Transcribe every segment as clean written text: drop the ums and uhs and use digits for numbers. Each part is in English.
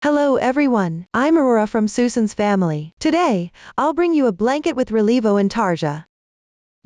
Hello everyone, I'm Aurora from Susan's family. Today, I'll bring you a blanket with Relievo Intarsia.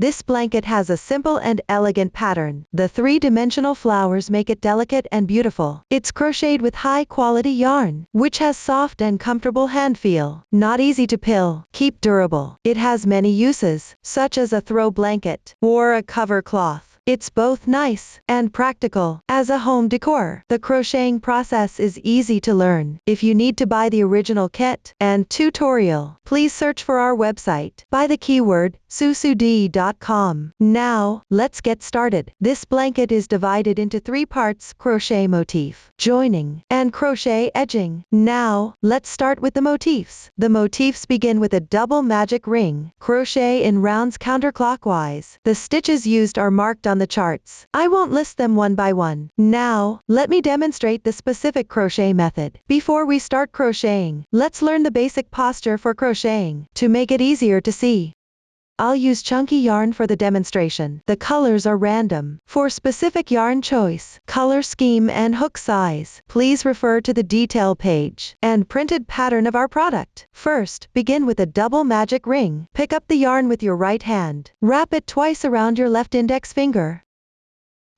This blanket has a simple and elegant pattern. The three-dimensional flowers make it delicate and beautiful. It's crocheted with high-quality yarn, which has soft and comfortable hand feel. Not easy to pill, keep durable. It has many uses, such as a throw blanket or a cover cloth. It's both nice and practical as a home decor. The crocheting process is easy to learn. If you need to buy the original kit and tutorial, please search for our website by the keyword susud.com. Now, let's get started. This blanket is divided into 3 parts: crochet motif, joining, and crochet edging. Now, let's start with the motifs. The motifs begin with a double magic ring. Crochet in rounds counterclockwise. The stitches used are marked on the charts. I won't list them one by one. Now, let me demonstrate the specific crochet method. Before we start crocheting, let's learn the basic posture for crocheting. To make it easier to see, I'll use chunky yarn for the demonstration. The colors are random. For specific yarn choice, color scheme and hook size, please refer to the detail page and printed pattern of our product. First, begin with a double magic ring. Pick up the yarn with your right hand. Wrap it twice around your left index finger.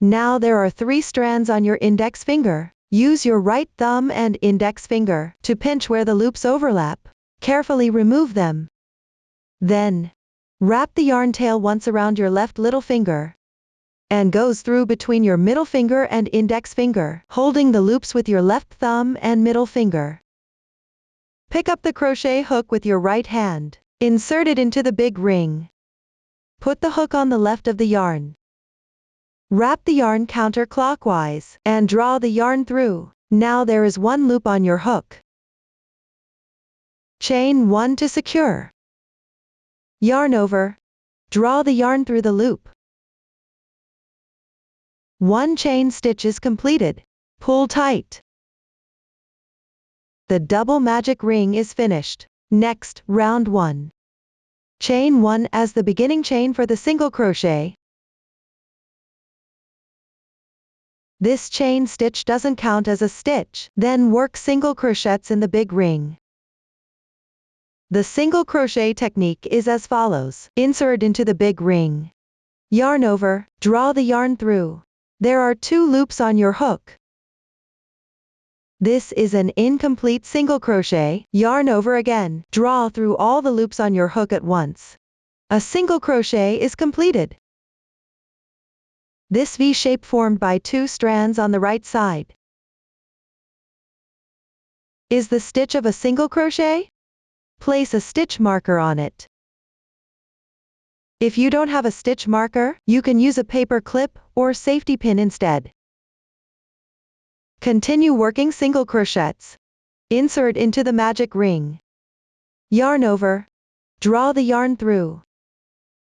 Now there are 3 strands on your index finger. Use your right thumb and index finger to pinch where the loops overlap. Carefully remove them. Then, wrap the yarn tail once around your left little finger and goes through between your middle finger and index finger, holding the loops with your left thumb and middle finger. Pick up the crochet hook with your right hand. Insert it into the big ring. Put the hook on the left of the yarn. Wrap the yarn counterclockwise and draw the yarn through. Now there is 1 loop on your hook. Chain 1 to secure. Yarn over. Draw the yarn through the loop. 1 chain stitch is completed. Pull tight. The double magic ring is finished. Next, round 1. Chain 1 as the beginning chain for the single crochet. This chain stitch doesn't count as a stitch. Then work single crochets in the big ring. The single crochet technique is as follows. Insert into the big ring. Yarn over, draw the yarn through. There are 2 loops on your hook. This is an incomplete single crochet. Yarn over again, draw through all the loops on your hook at once. A single crochet is completed. This V shape formed by 2 strands on the right side is the stitch of a single crochet. Place a stitch marker on it. If you don't have a stitch marker, you can use a paper clip or safety pin instead. Continue working single crochets. Insert into the magic ring. Yarn over. Draw the yarn through.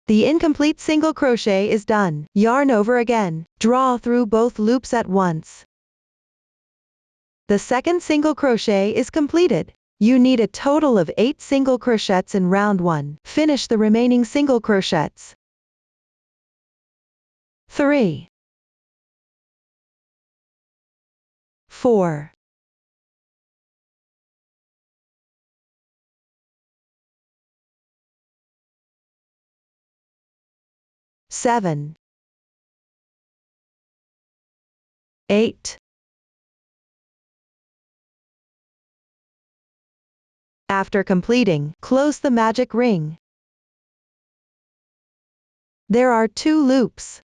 The incomplete single crochet is done. Yarn over again. Draw through both loops at once. The second single crochet is completed. You need a total of 8 single crochets in round 1. Finish the remaining single crochets. 3, 4, 7, 8. After completing, close the magic ring. There are 2 loops.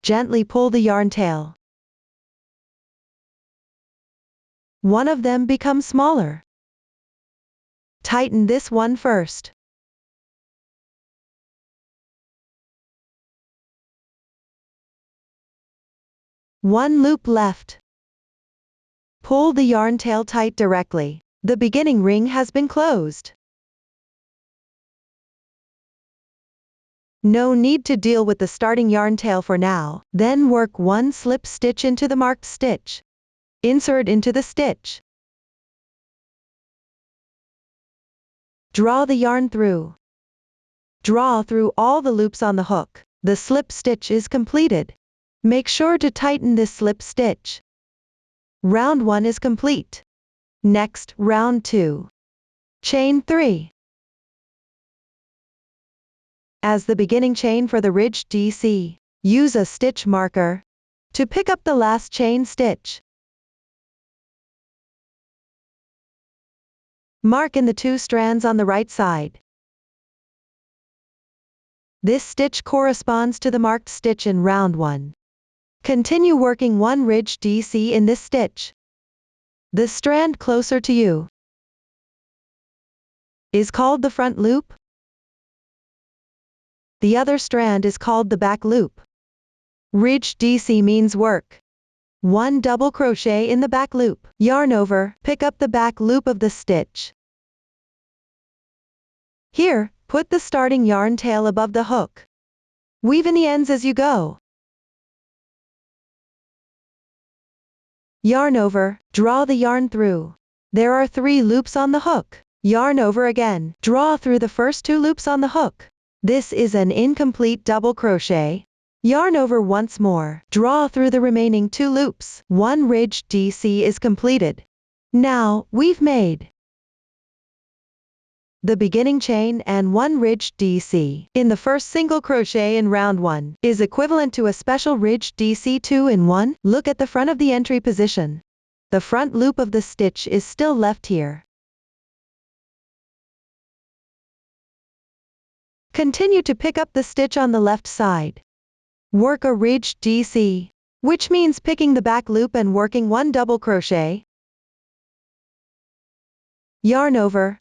Gently pull the yarn tail. One of them becomes smaller. Tighten this one first. One loop left. Pull the yarn tail tight directly. The beginning ring has been closed. No need to deal with the starting yarn tail for now. Then work 1 slip stitch into the marked stitch. Insert into the stitch. Draw the yarn through. Draw through all the loops on the hook. The slip stitch is completed. Make sure to tighten this slip stitch. Round 1 is complete. Next, round 2. Chain 3. As the beginning chain for the ridge DC, use a stitch marker to pick up the last chain stitch. Mark in the 2 strands on the right side. This stitch corresponds to the marked stitch in round 1. Continue working 1 ridge DC in this stitch. The strand closer to you is called the front loop. The other strand is called the back loop. Ridge DC means work 1 double crochet in the back loop. Yarn over, pick up the back loop of the stitch. Here, put the starting yarn tail above the hook. Weave in the ends as you go. Yarn over, draw the yarn through. There are 3 loops on the hook. Yarn over again, draw through the first 2 loops on the hook. This is an incomplete double crochet. Yarn over once more, draw through the remaining 2 loops. 1 ridge DC is completed. Now, we've made the beginning chain and 1 ridge DC in the first single crochet in round 1 is equivalent to a special ridge DC 2 in 1. Look at the front of the entry position. The front loop of the stitch is still left here. Continue to pick up the stitch on the left side. Work a ridge DC, which means picking the back loop and working 1 double crochet. Yarn over.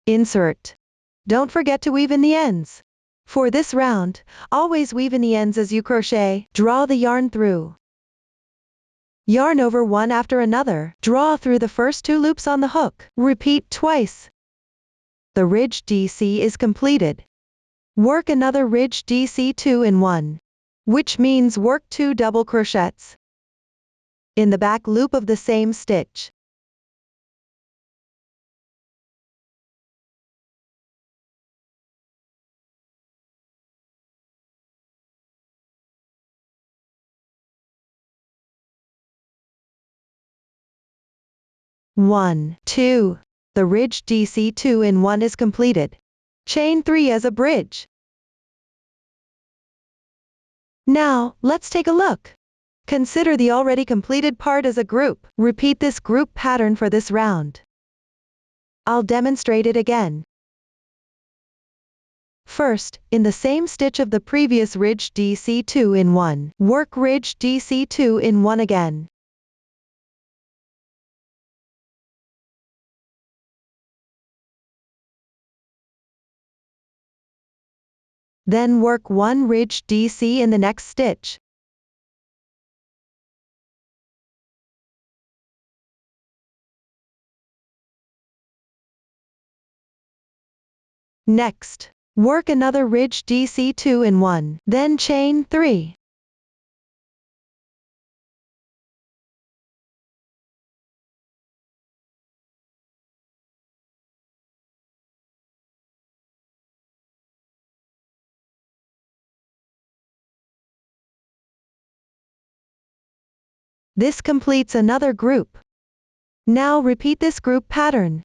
Insert. Don't forget to weave in the ends. For this round, always weave in the ends as you crochet. Draw the yarn through. Yarn over one after another. Draw through the first 2 loops on the hook. Repeat twice. The ridge DC is completed. Work another ridge DC 2 in 1, which means work 2 double crochets in the back loop of the same stitch. One, 2. The ridge DC 2 in 1 is completed. Chain 3 as a bridge. Now, let's take a look. Consider the already completed part as a group. Repeat this group pattern for this round. I'll demonstrate it again. First, in the same stitch of the previous ridge DC 2 in 1, work ridge DC 2 in 1 again. Then work 1 ridge DC in the next stitch. Next, work another ridge DC 2 in 1, then chain 3. This completes another group. Now repeat this group pattern.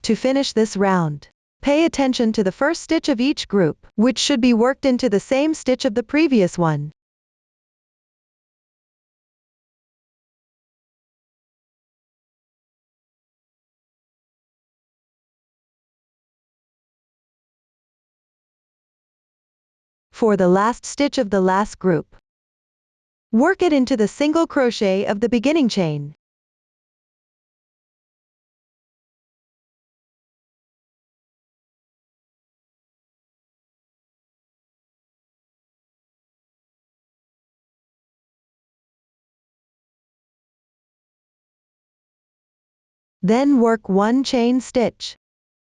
To finish this round, pay attention to the first stitch of each group, which should be worked into the same stitch of the previous one. For the last stitch of the last group, work it into the single crochet of the beginning chain. Then work 1 chain stitch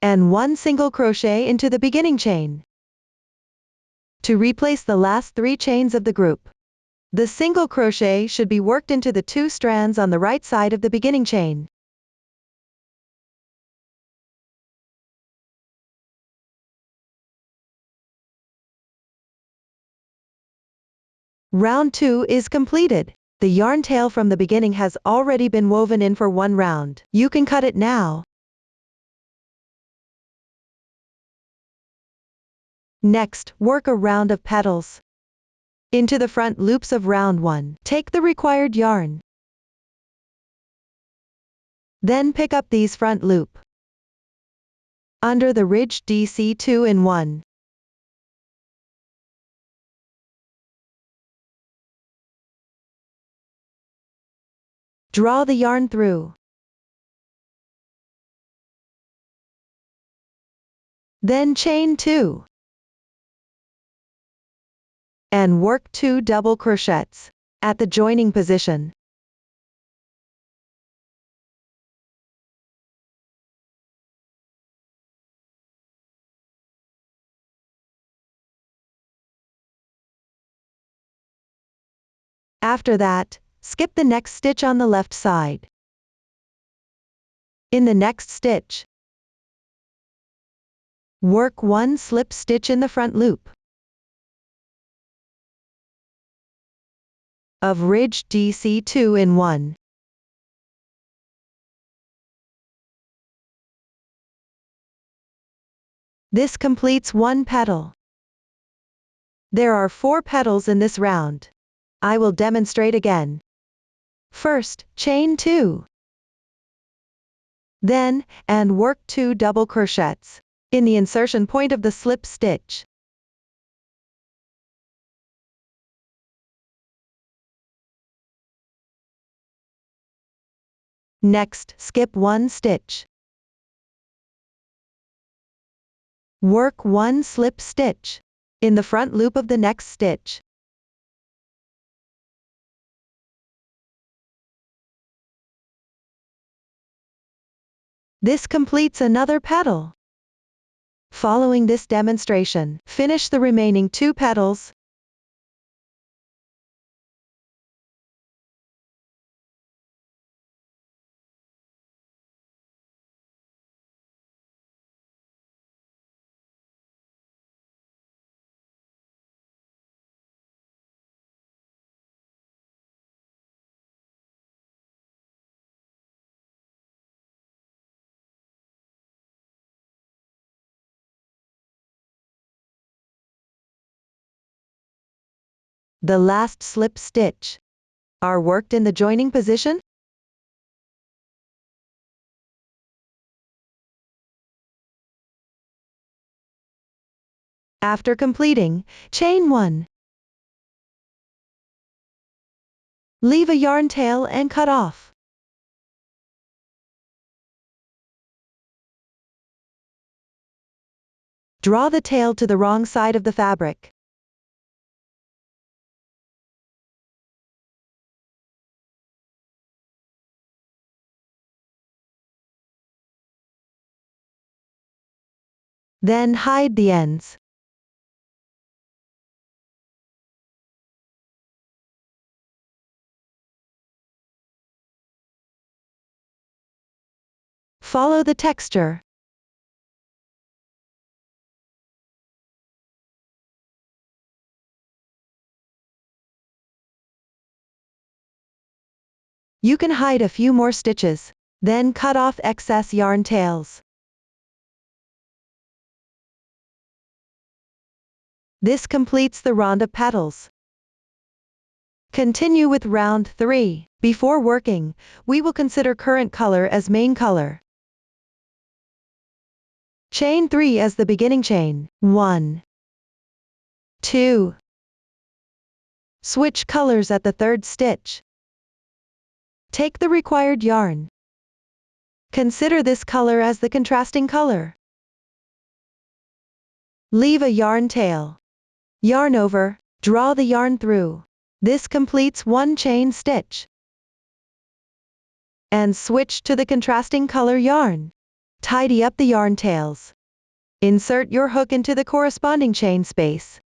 and 1 single crochet into the beginning chain. To replace the last 3 chains of the group, the single crochet should be worked into the 2 strands on the right side of the beginning chain. Round 2 is completed. The yarn tail from the beginning has already been woven in for one round. You can cut it now. Next, work a round of petals into the front loops of round 1. Take the required yarn. Then pick up these front loop under the ridged DC 2-in-1. Draw the yarn through. Then chain 2. And work 2 double crochets at the joining position. After that, skip the next stitch on the left side. In the next stitch, work 1 slip stitch in the front loop of ridged DC 2-in-1. This completes 1 petal. There are 4 petals in this round. I will demonstrate again. First, chain 2. Then, and work 2 double crochets in the insertion point of the slip stitch. Next, skip 1 stitch. Work 1 slip stitch in the front loop of the next stitch. This completes another petal. Following this demonstration, finish the remaining 2 petals. The last slip stitch are worked in the joining position. After completing, chain 1. Leave a yarn tail and cut off. Draw the tail to the wrong side of the fabric. Then hide the ends. Follow the texture. You can hide a few more stitches, then cut off excess yarn tails. This completes the round of petals. Continue with round 3. Before working, we will consider current color as main color. Chain 3 as the beginning chain. 1, 2. Switch colors at the 3rd stitch. Take the required yarn. Consider this color as the contrasting color. Leave a yarn tail. Yarn over, draw the yarn through. This completes 1 chain stitch. And switch to the contrasting color yarn. Tidy up the yarn tails. Insert your hook into the corresponding chain space.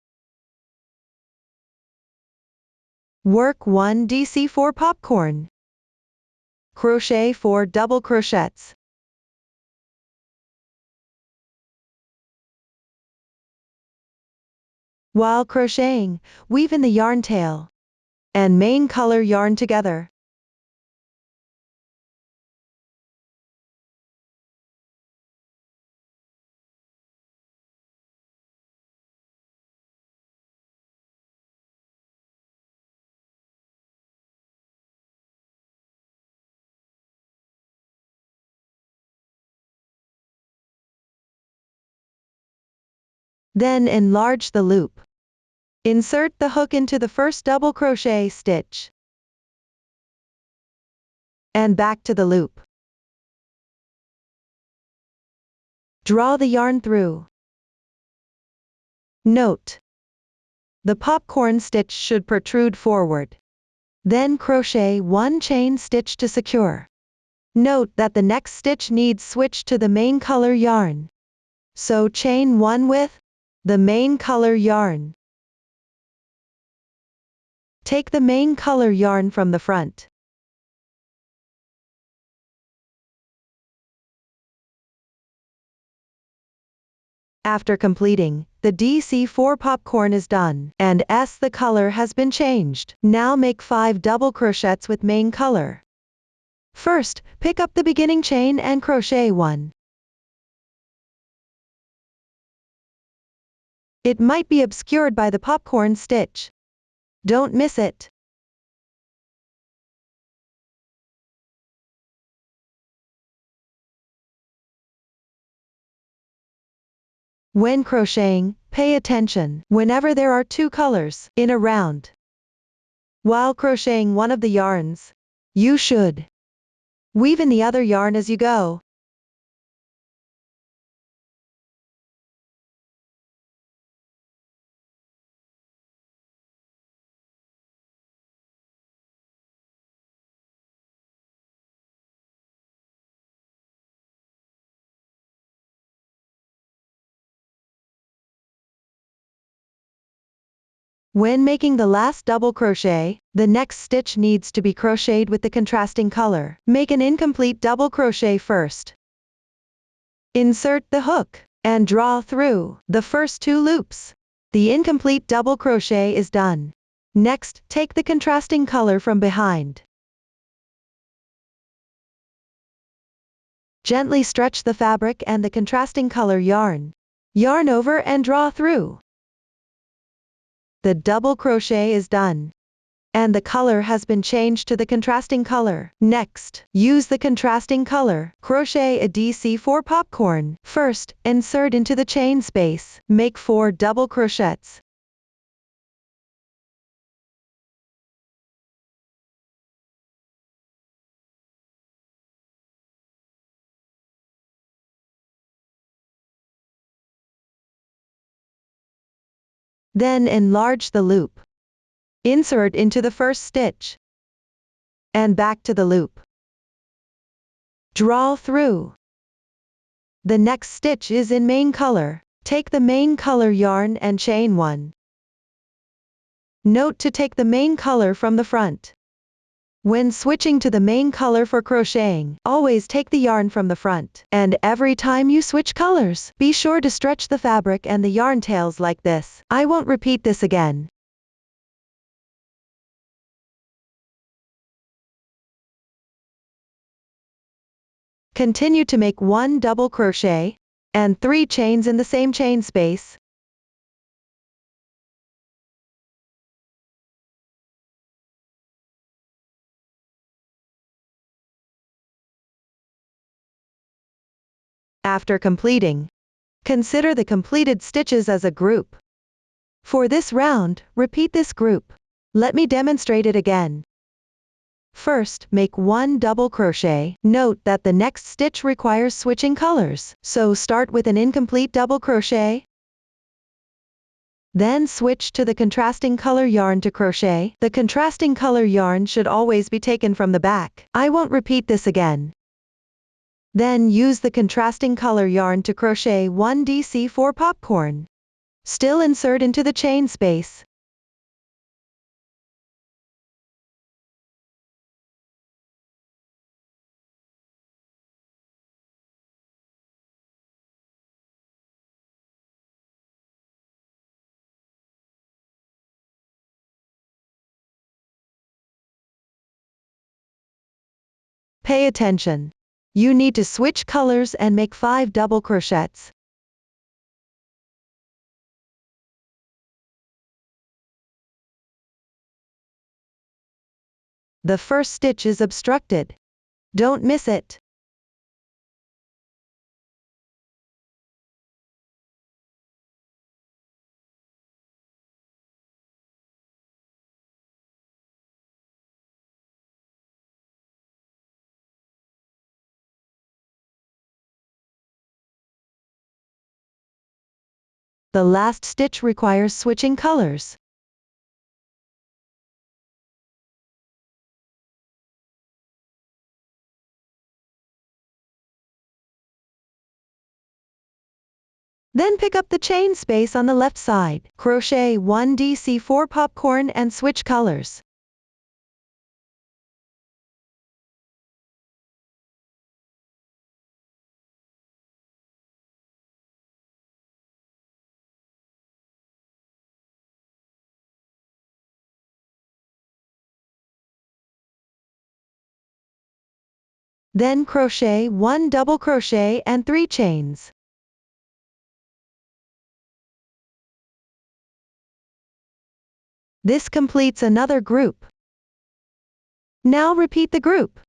Work 1 DC4 popcorn. Crochet 4 double crochets. While crocheting, weave in the yarn tail. and main color yarn together. Then enlarge the loop. Insert the hook into the first double crochet stitch and back to the loop. Draw the yarn through. Note: the popcorn stitch should protrude forward. Then crochet 1 chain stitch to secure. Note that the next stitch needs switch to the main color yarn. So chain 1 with the main color yarn. Take the main color yarn from the front. After completing, the DC4 popcorn is done, and the color has been changed. Now make 5 double crochets with main color. First, pick up the beginning chain and crochet 1. It might be obscured by the popcorn stitch. Don't miss it. When crocheting, pay attention whenever there are 2 colors in a round. While crocheting one of the yarns, you should weave in the other yarn as you go. When making the last double crochet, the next stitch needs to be crocheted with the contrasting color. Make an incomplete double crochet first. Insert the hook and draw through the first 2 loops. The incomplete double crochet is done. Next, take the contrasting color from behind. Gently stretch the fabric and the contrasting color yarn. Yarn over and draw through. The double crochet is done, and the color has been changed to the contrasting color. Next, use the contrasting color. Crochet a DC4 popcorn. First, insert into the chain space. Make 4 double crochets. Then enlarge the loop. Insert into the first stitch and back to the loop. Draw through. The next stitch is in main color. Take the main color yarn and chain 1. Note to take the main color from the front. When switching to the main color for crocheting, always take the yarn from the front. And every time you switch colors, be sure to stretch the fabric and the yarn tails like this. I won't repeat this again. Continue to make 1 double crochet and 3 chains in the same chain space. After completing, consider the completed stitches as a group. For this round, repeat this group. Let me demonstrate it again. First, make 1 double crochet. Note that the next stitch requires switching colors, so start with an incomplete double crochet. Then switch to the contrasting color yarn to crochet. The contrasting color yarn should always be taken from the back. I won't repeat this again. Then use the contrasting color yarn to crochet 1 DC4 popcorn. Still insert into the chain space. Pay attention. You need to switch colors and make 5 double crochets. The first stitch is obstructed. Don't miss it. The last stitch requires switching colors. Then pick up the chain space on the left side, crochet 1 DC4 popcorn and switch colors. Then crochet 1 double crochet and 3 chains. This completes another group. Now repeat the group.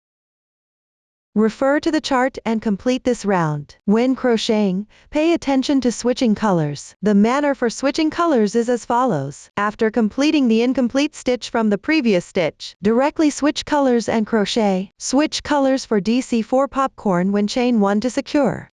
Refer to the chart and complete this round. When crocheting, pay attention to switching colors. The manner for switching colors is as follows. After completing the incomplete stitch from the previous stitch, directly switch colors and crochet. Switch colors for DC4 popcorn when chain 1 to secure.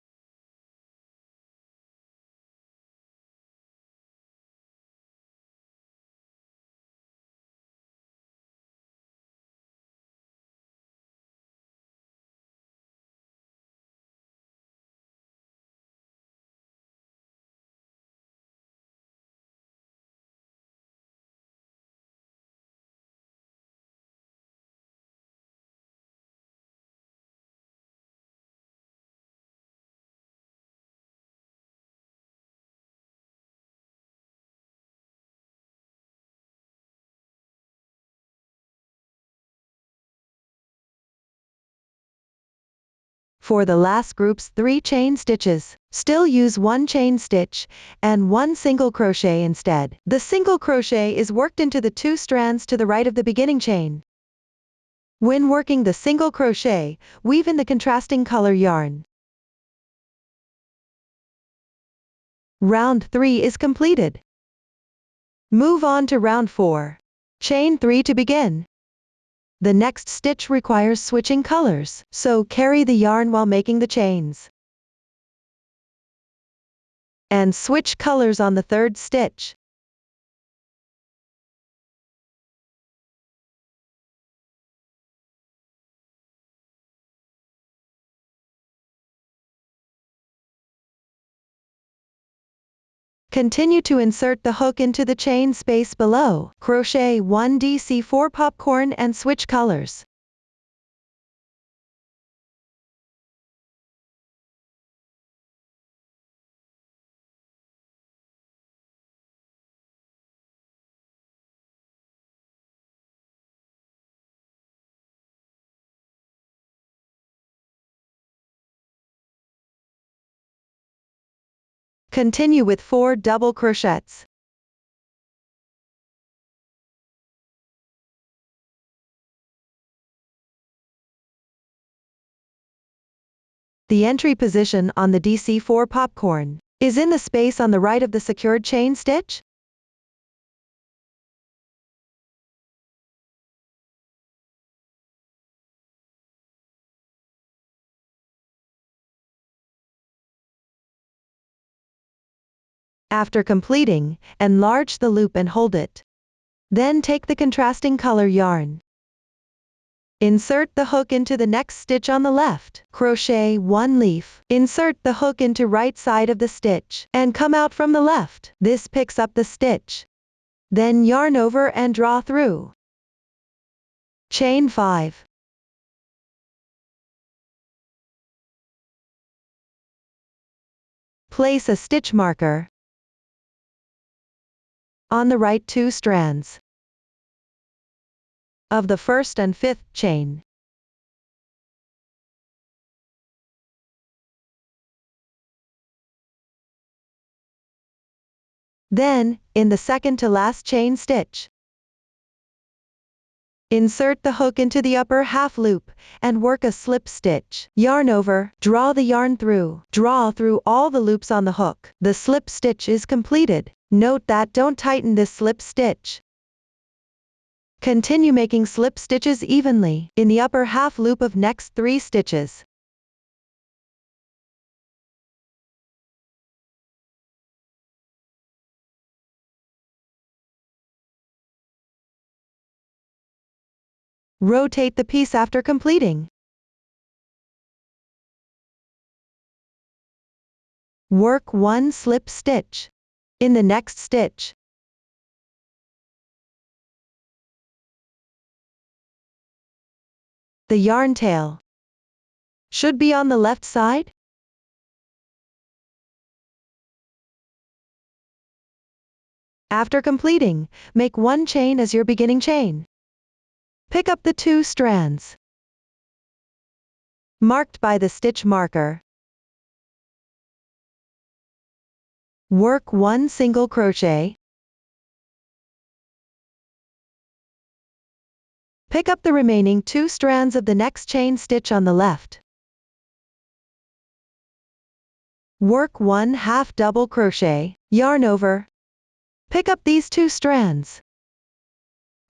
For the last group's 3 chain stitches, still use 1 chain stitch and 1 single crochet instead. The single crochet is worked into the 2 strands to the right of the beginning chain. When working the single crochet, weave in the contrasting color yarn. Round 3 is completed. Move on to round 4. Chain 3 to begin. The next stitch requires switching colors, so carry the yarn while making the chains. And switch colors on the 3rd stitch. Continue to insert the hook into the chain space below. Crochet 1 DC4 popcorn and switch colors. Continue with 4 double crochets. The entry position on the DC4 popcorn is in the space on the right of the secured chain stitch. After completing, enlarge the loop and hold it. Then take the contrasting color yarn. Insert the hook into the next stitch on the left. Crochet 1 leaf. Insert the hook into right side of the stitch and come out from the left. This picks up the stitch. Then yarn over and draw through. Chain 5. Place a stitch marker on the right 2 strands of the 1st and 5th chain. Then, in the second to last chain stitch, insert the hook into the upper half loop, and work a slip stitch. Yarn over, draw the yarn through, draw through all the loops on the hook. The slip stitch is completed. Note that don't tighten this slip stitch. Continue making slip stitches evenly in the upper half loop of next 3 stitches. Rotate the piece after completing. Work 1 slip stitch in the next stitch. The yarn tail should be on the left side. After completing, make 1 chain as your beginning chain. Pick up the 2 strands marked by the stitch marker. Work 1 single crochet. Pick up the remaining 2 strands of the next chain stitch on the left. Work 1 half double crochet, yarn over. Pick up these 2 strands.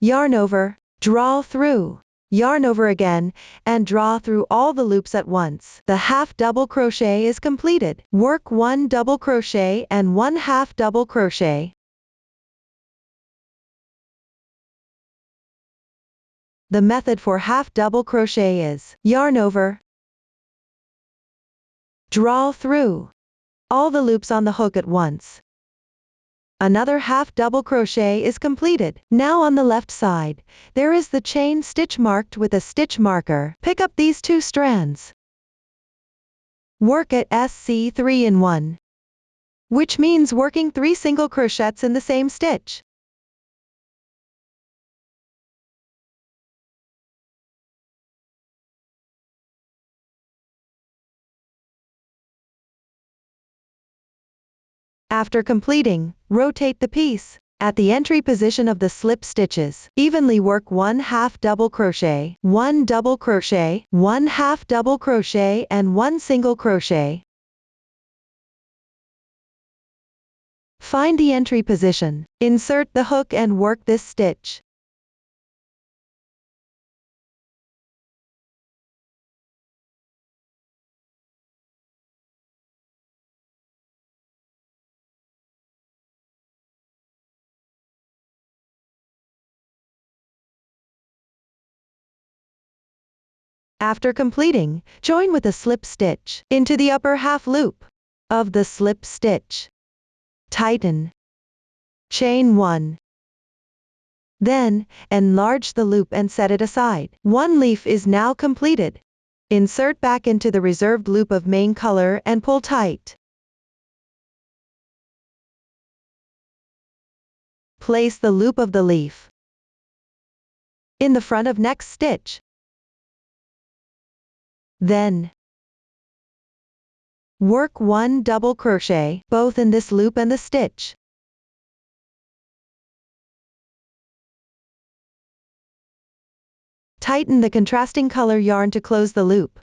Yarn over, draw through, yarn over again, and draw through all the loops at once. The half double crochet is completed. Work 1 double crochet and 1 half double crochet. The method for half double crochet is yarn over, draw through all the loops on the hook at once. Another half double crochet is completed. Now on the left side, there is the chain stitch marked with a stitch marker. Pick up these 2 strands. Work at SC 3 in 1, which means working 3 single crochets in the same stitch. After completing, rotate the piece. At the entry position of the slip stitches, evenly work 1 half double crochet, 1 double crochet, 1 half double crochet and 1 single crochet. Find the entry position, insert the hook and work this stitch. After completing, join with a slip stitch into the upper half loop of the slip stitch. Tighten. Chain 1. Then, enlarge the loop and set it aside. 1 leaf is now completed. Insert back into the reserved loop of main color and pull tight. Place the loop of the leaf in the front of next stitch. Then, work 1 double crochet, both in this loop and the stitch. Tighten the contrasting color yarn to close the loop.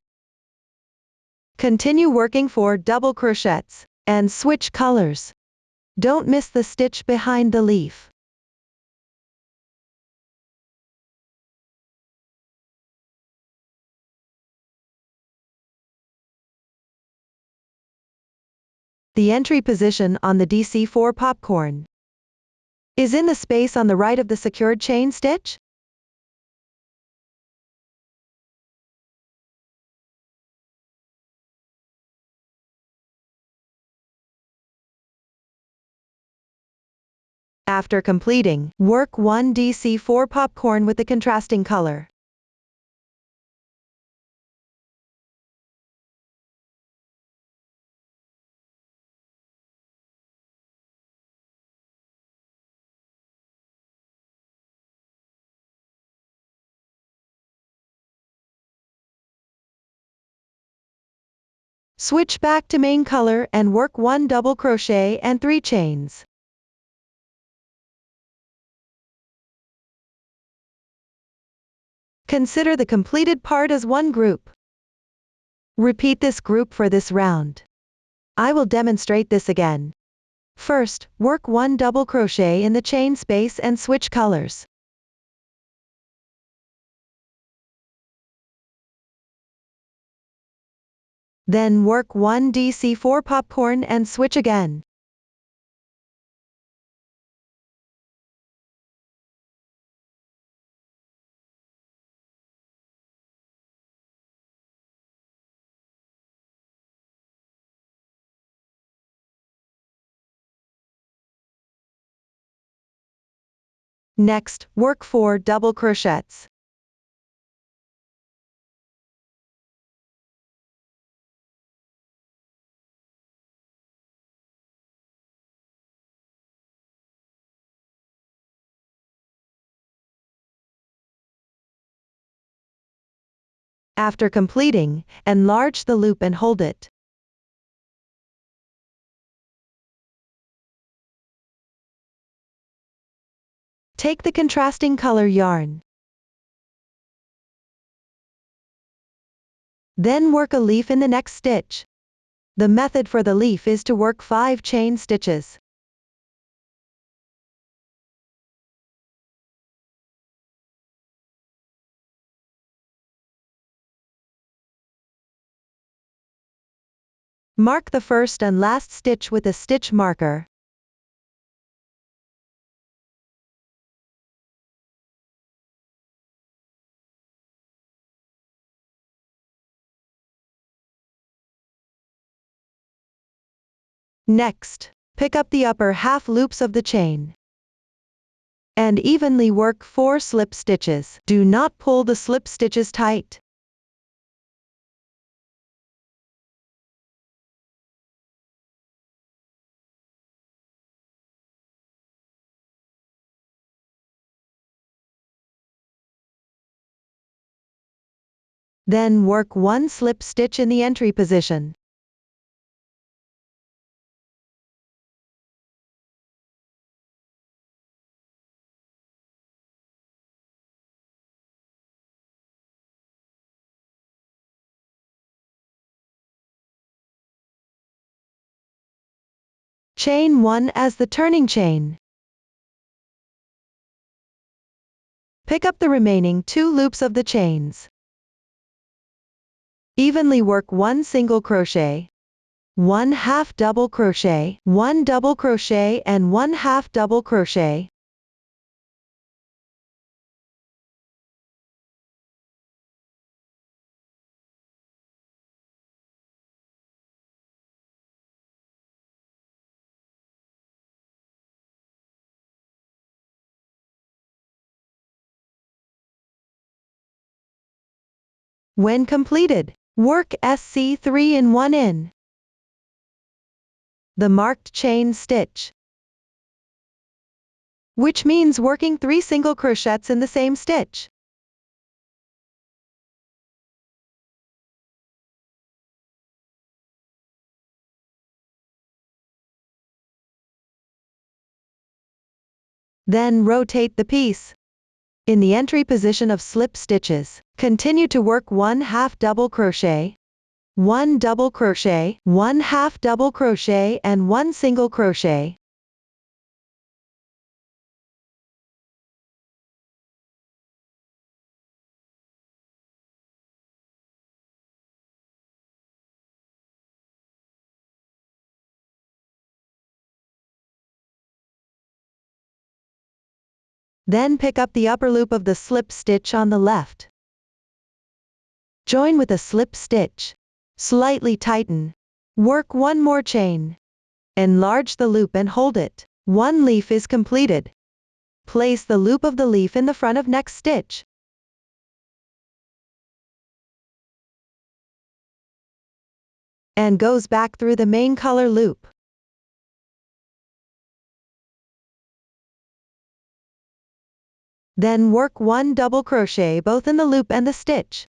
Continue working 4 double crochets, and switch colors. Don't miss the stitch behind the leaf. The entry position on the DC4 popcorn is in the space on the right of the secured chain stitch. After completing, work 1 DC4 popcorn with the contrasting color. Switch back to main color and work 1 double crochet and 3 chains. Consider the completed part as one group. Repeat this group for this round. I will demonstrate this again. First, work 1 double crochet in the chain space and switch colors. Then work 1 DC4 popcorn and switch again. Next, work 4 double crochets. After completing, enlarge the loop and hold it. Take the contrasting color yarn. Then work a leaf in the next stitch. The method for the leaf is to work 5 chain stitches. Mark the first and last stitch with a stitch marker. Next, pick up the upper half loops of the chain and evenly work 4 slip stitches. Do not pull the slip stitches tight. Then work 1 slip stitch in the entry position. Chain 1 as the turning chain. Pick up the remaining 2 loops of the chains. Evenly work 1 single crochet, 1 half double crochet, 1 double crochet and 1 half double crochet. When completed, work SC3 in 1 in the marked chain stitch, which means working 3 single crochets in the same stitch. Then rotate the piece in the entry position of slip stitches. Continue to work 1 half double crochet, 1 double crochet, 1 half double crochet and 1 single crochet. Then pick up the upper loop of the slip stitch on the left. Join with a slip stitch. Slightly tighten. Work 1 more chain. Enlarge the loop and hold it. 1 leaf is completed. Place the loop of the leaf in the front of next stitch. And goes back through the main color loop. Then work 1 double crochet both in the loop and the stitch.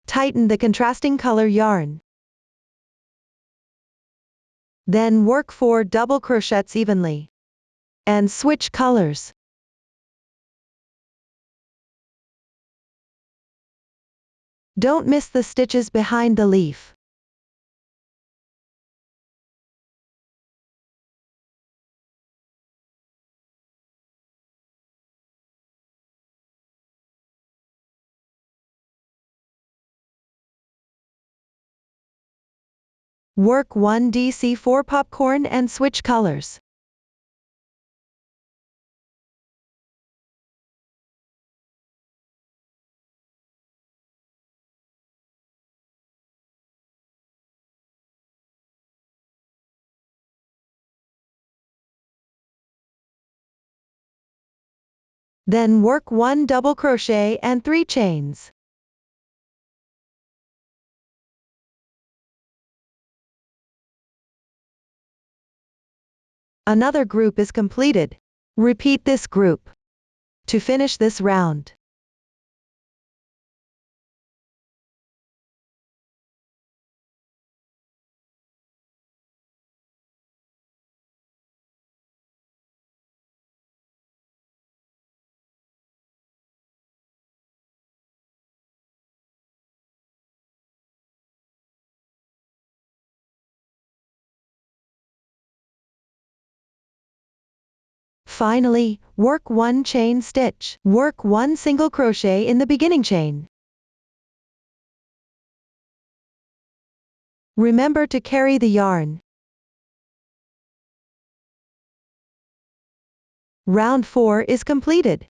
Tighten the contrasting color yarn. Then work 4 double crochets evenly. And switch colors. Don't miss the stitches behind the leaf. Work 1DC4 popcorn and switch colors. Then work 1 double crochet and 3 chains. Another group is completed. Repeat this group to finish this round. Finally, work 1 chain stitch. Work 1 single crochet in the beginning chain. Remember to carry the yarn. Round 4 is completed.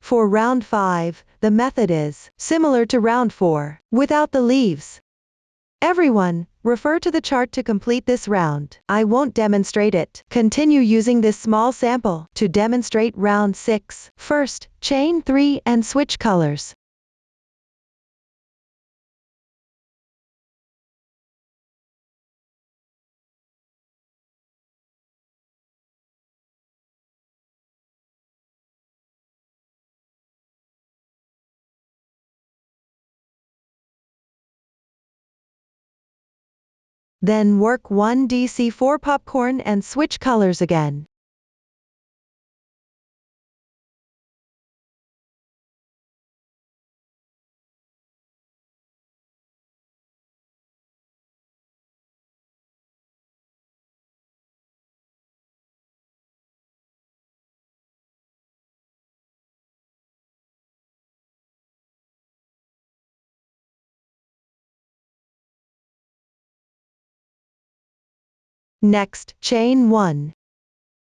For round 5, the method is similar to round 4, without the leaves. Everyone, refer to the chart to complete this round. I won't demonstrate it. Continue using this small sample to demonstrate round 6. First, chain 3 and switch colors. Then work 1 DC4 popcorn and switch colors again. Next, chain 1.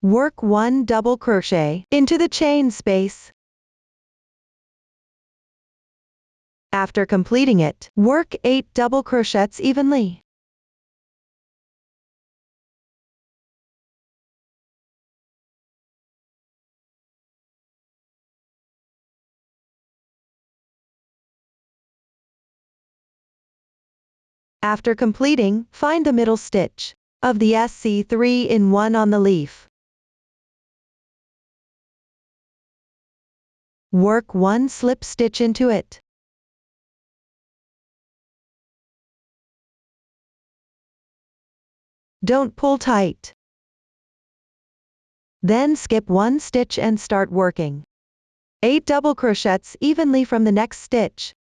Work 1 double crochet into the chain space. After completing it, work 8 double crochets evenly. After completing, find the middle stitch of the SC3 in 1 on the leaf. Work 1 slip stitch into it. Don't pull tight. Then skip 1 stitch and start working 8 double crochets evenly from the next stitch.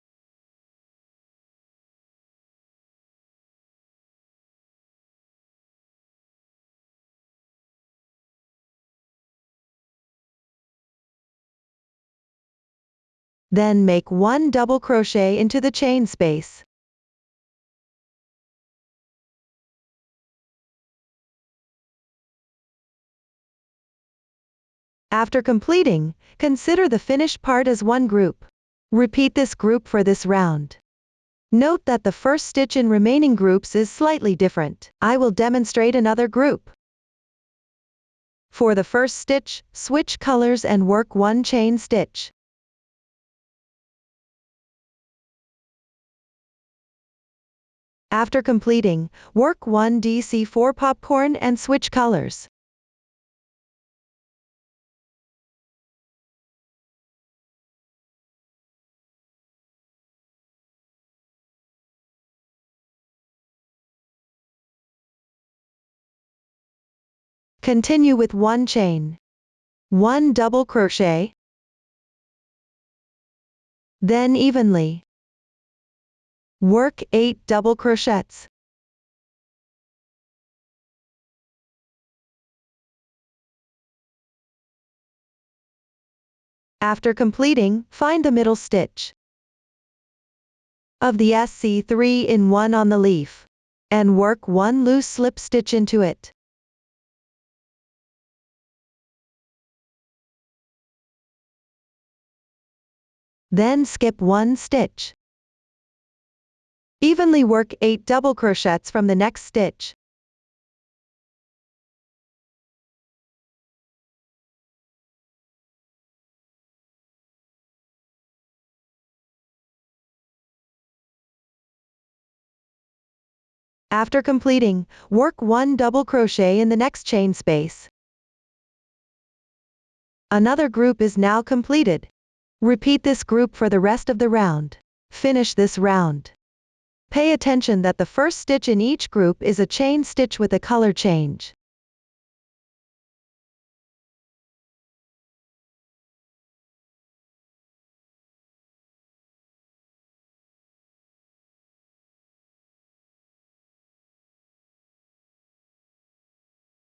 Then make 1 double crochet into the chain space. After completing, consider the finished part as one group. Repeat this group for this round. Note that the first stitch in remaining groups is slightly different. I will demonstrate another group. For the first stitch, switch colors and work 1 chain stitch. After completing, work 1 DC4 popcorn and switch colors. Continue with 1 chain, 1 double crochet, then evenly Work 8 double crochets. After completing, find the middle stitch of the SC3-in-1 on the leaf, and work 1 loose slip stitch into it. Then skip 1 stitch. Evenly work 8 double crochets from the next stitch. After completing, work 1 double crochet in the next chain space. Another group is now completed. Repeat this group for the rest of the round. Finish this round. Pay attention that the first stitch in each group is a chain stitch with a color change.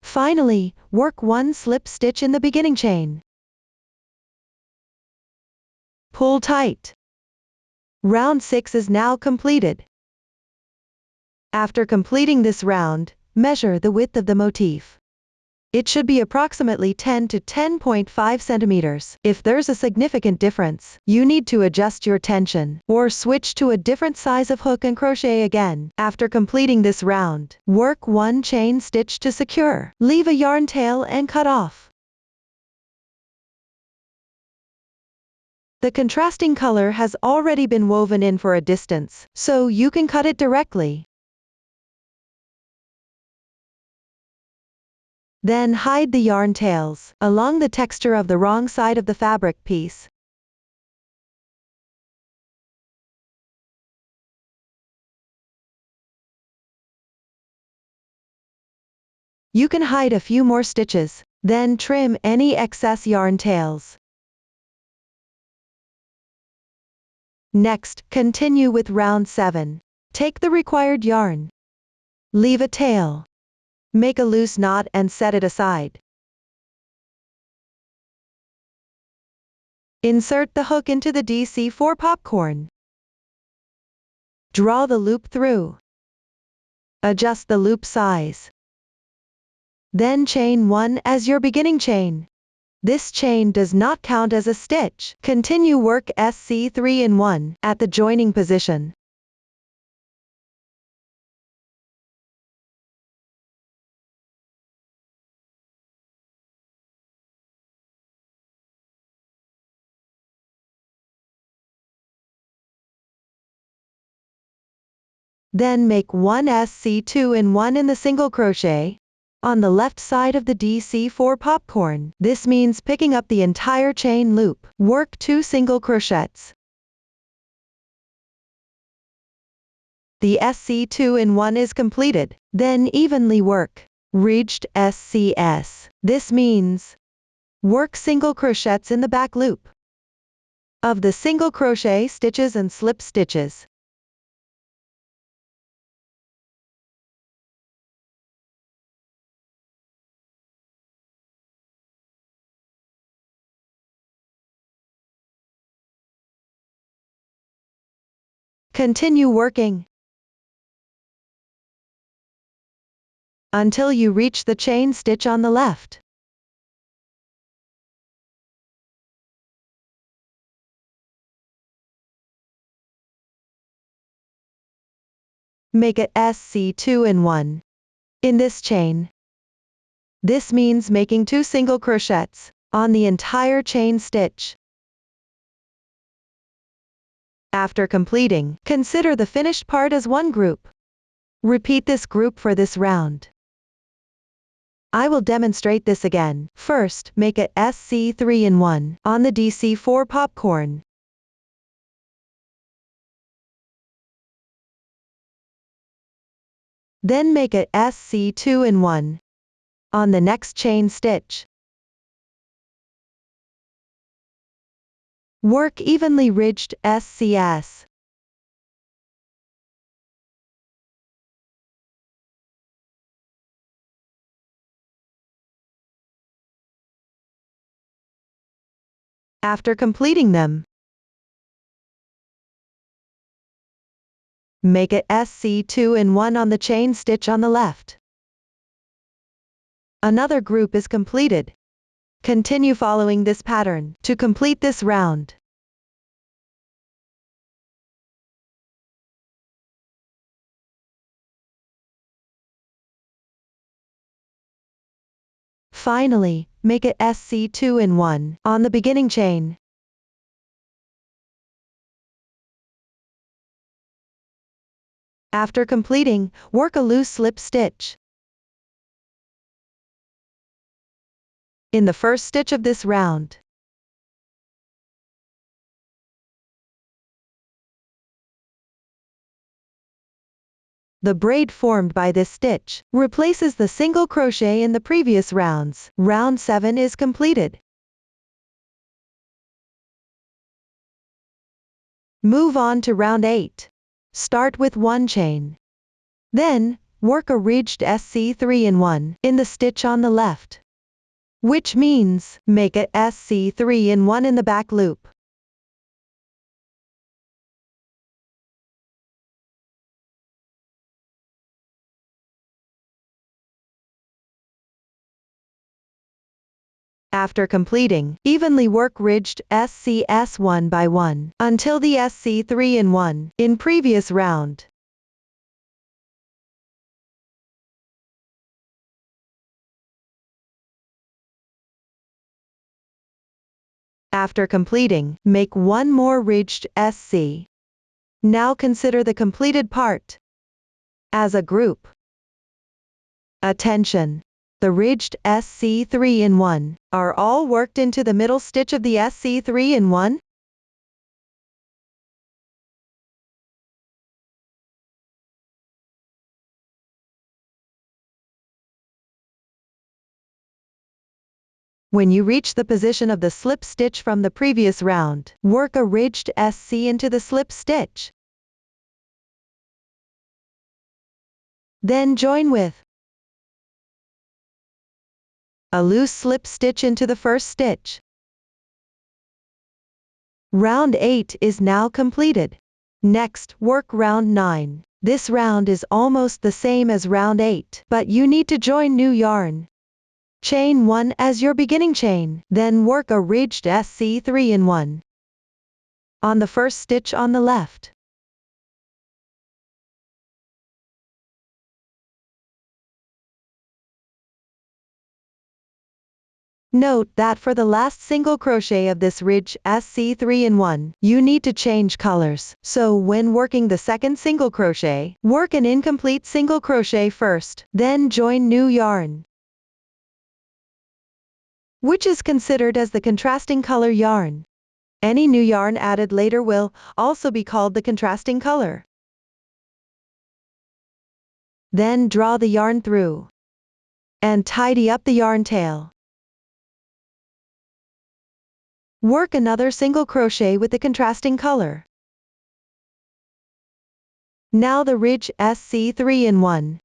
Finally, work 1 slip stitch in the beginning chain. Pull tight. Round 6 is now completed. After completing this round, measure the width of the motif. It should be approximately 10 to 10.5 centimeters. If there's a significant difference, you need to adjust your tension, or switch to a different size of hook and crochet again. After completing this round, work 1 chain stitch to secure. Leave a yarn tail and cut off. The contrasting color has already been woven in for a distance, so you can cut it directly. Then hide the yarn tails along the texture of the wrong side of the fabric piece. You can hide a few more stitches, then trim any excess yarn tails. Next, continue with round 7. Take the required yarn. Leave a tail. Make a loose knot and set it aside. Insert the hook into the DC4 popcorn. Draw the loop through. Adjust the loop size. Then chain 1 as your beginning chain. This chain does not count as a stitch. Continue work SC3-in-1 at the joining position. Then make 1 SC2-in-1 in the single crochet on the left side of the DC4 popcorn. This means picking up the entire chain loop. Work 2 single crochets. The SC2-in-1 is completed. Then evenly work reached SCS. This means work single crochets in the back loop of the single crochet stitches and slip stitches. Continue working until you reach the chain stitch on the left. Make it SC2-in-1 in this chain. This means making 2 single crochets on the entire chain stitch. After completing, consider the finished part as one group. Repeat this group for this round. I will demonstrate this again. First, make a SC3-in-1 on the DC4 popcorn. Then make a SC2-in-1 on the next chain stitch. Work evenly ridged SCS. After completing them, make a SC2 in 1 on the chain stitch on the left. Another group is completed. Continue following this pattern to complete this round. Finally, make a SC2 in 1 on the beginning chain. After completing, work a loose slip stitch. In the first stitch of this round, the braid formed by this stitch replaces the single crochet in the previous rounds. Round 7 is completed. Move on to round 8. Start with 1 chain. Then, work a ridged SC3 in 1 in the stitch on the left, which means make a SC3 in 1 in the back loop. After completing, evenly work ridged SCS 1 by 1 until the SC3 in 1 in previous round. After completing, make 1 more ridged SC. Now consider the completed part as a group. Attention! The ridged SC3 in 1 are all worked into the middle stitch of the SC3 in 1. When you reach the position of the slip stitch from the previous round, work a ridged SC into the slip stitch. Then join with a loose slip stitch into the first stitch. Round 8 is now completed. Next, work round 9. This round is almost the same as round 8, but you need to join new yarn. Chain 1 as your beginning chain, then work a ridged SC3 in 1 on the first stitch on the left. Note that for the last single crochet of this ridge SC3 in 1, you need to change colors. So when working the second single crochet, work an incomplete single crochet first, then join new yarn, which is considered as the contrasting color yarn. Any new yarn added later will also be called the contrasting color. Then draw the yarn through and tidy up the yarn tail. Work another single crochet with the contrasting color. Now the ridge SC3 in 1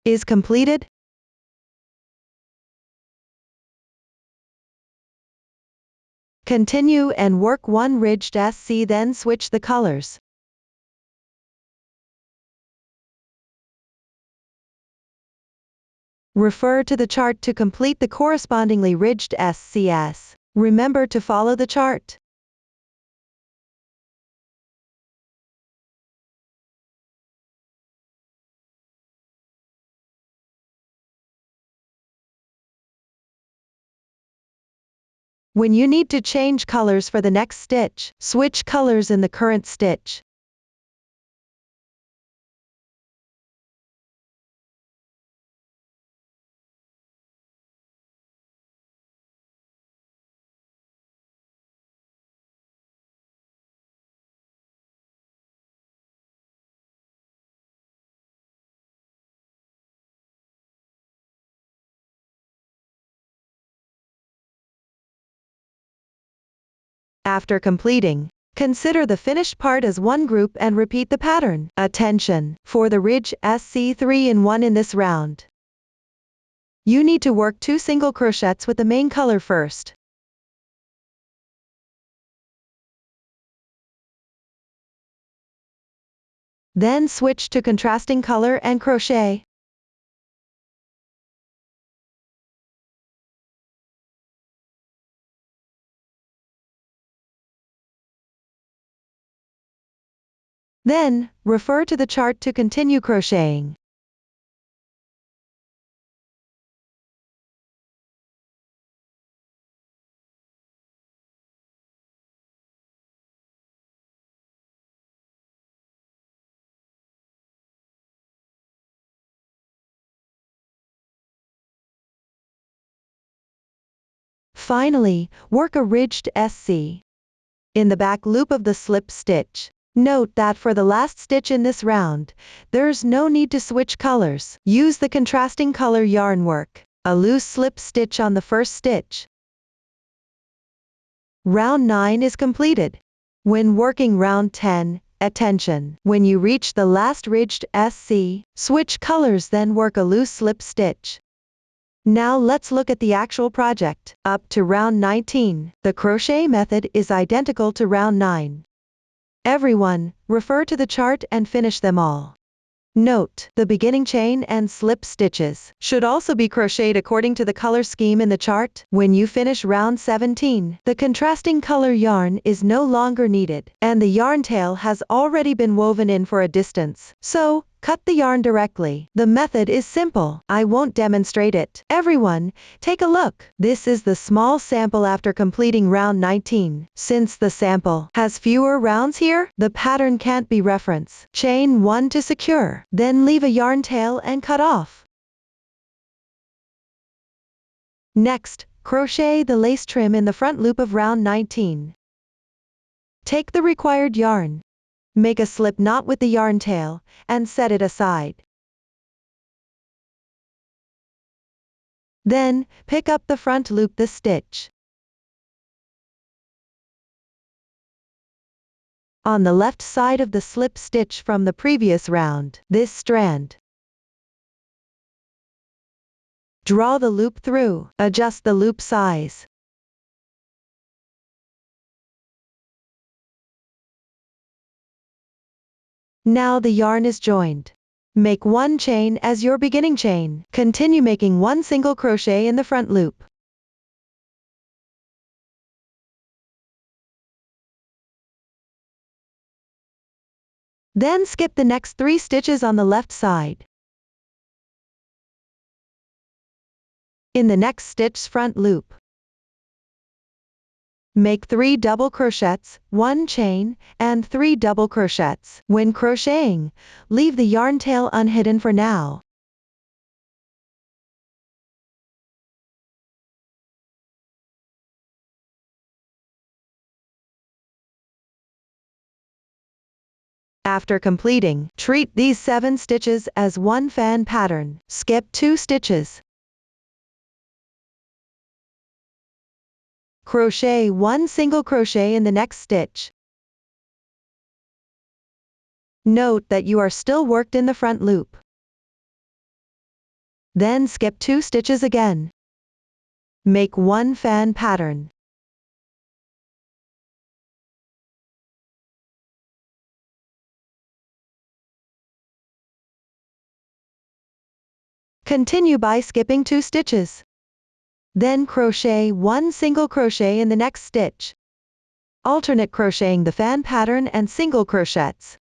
is completed. Continue and work 1 ridged SC, then switch the colors. Refer to the chart to complete the correspondingly ridged SCS. Remember to follow the chart. When you need to change colors for the next stitch, switch colors in the current stitch. After completing, consider the finished part as one group and repeat the pattern. Attention! For the ridge SC3 in 1 in this round, you need to work 2 single crochets with the main color first. Then switch to contrasting color and crochet. Then, refer to the chart to continue crocheting. Finally, work a ridged SC in the back loop of the slip stitch. Note that for the last stitch in this round, there's no need to switch colors. Use the contrasting color yarn work a loose slip stitch on the first stitch. Round 9 is completed. When working round 10, attention, when you reach the last ridged SC, switch colors then work a loose slip stitch. Now let's look at the actual project. Up to round 19, the crochet method is identical to round 9. Everyone, refer to the chart and finish them all. Note, the beginning chain and slip stitches should also be crocheted according to the color scheme in the chart. When you finish round 17, the contrasting color yarn is no longer needed, and the yarn tail has already been woven in for a distance. So, cut the yarn directly. The method is simple. I won't demonstrate it. Everyone, take a look. This is the small sample after completing round 19. Since the sample has fewer rounds here, the pattern can't be reference. Chain 1 to secure, then leave a yarn tail and cut off. Next, crochet the lace trim in the front loop of round 19. Take the required yarn. Make a slip knot with the yarn tail, and set it aside. Then, pick up the front loop the stitch. On the left side of the slip stitch from the previous round, this strand. Draw the loop through, adjust the loop size. Now the yarn is joined. Make one chain as your beginning chain. Continue making one single crochet in the front loop. Then skip the next 3 stitches on the left side. In the next stitch's front loop, make 3 double crochets, 1 chain, and 3 double crochets. When crocheting, leave the yarn tail unhidden for now. After completing, treat these 7 stitches as one fan pattern. Skip 2 stitches. Crochet 1 single crochet in the next stitch. Note that you are still worked in the front loop. Then skip 2 stitches again. Make one fan pattern. Continue by skipping 2 stitches. Then crochet 1 single crochet in the next stitch. Alternate crocheting the fan pattern and single crochets.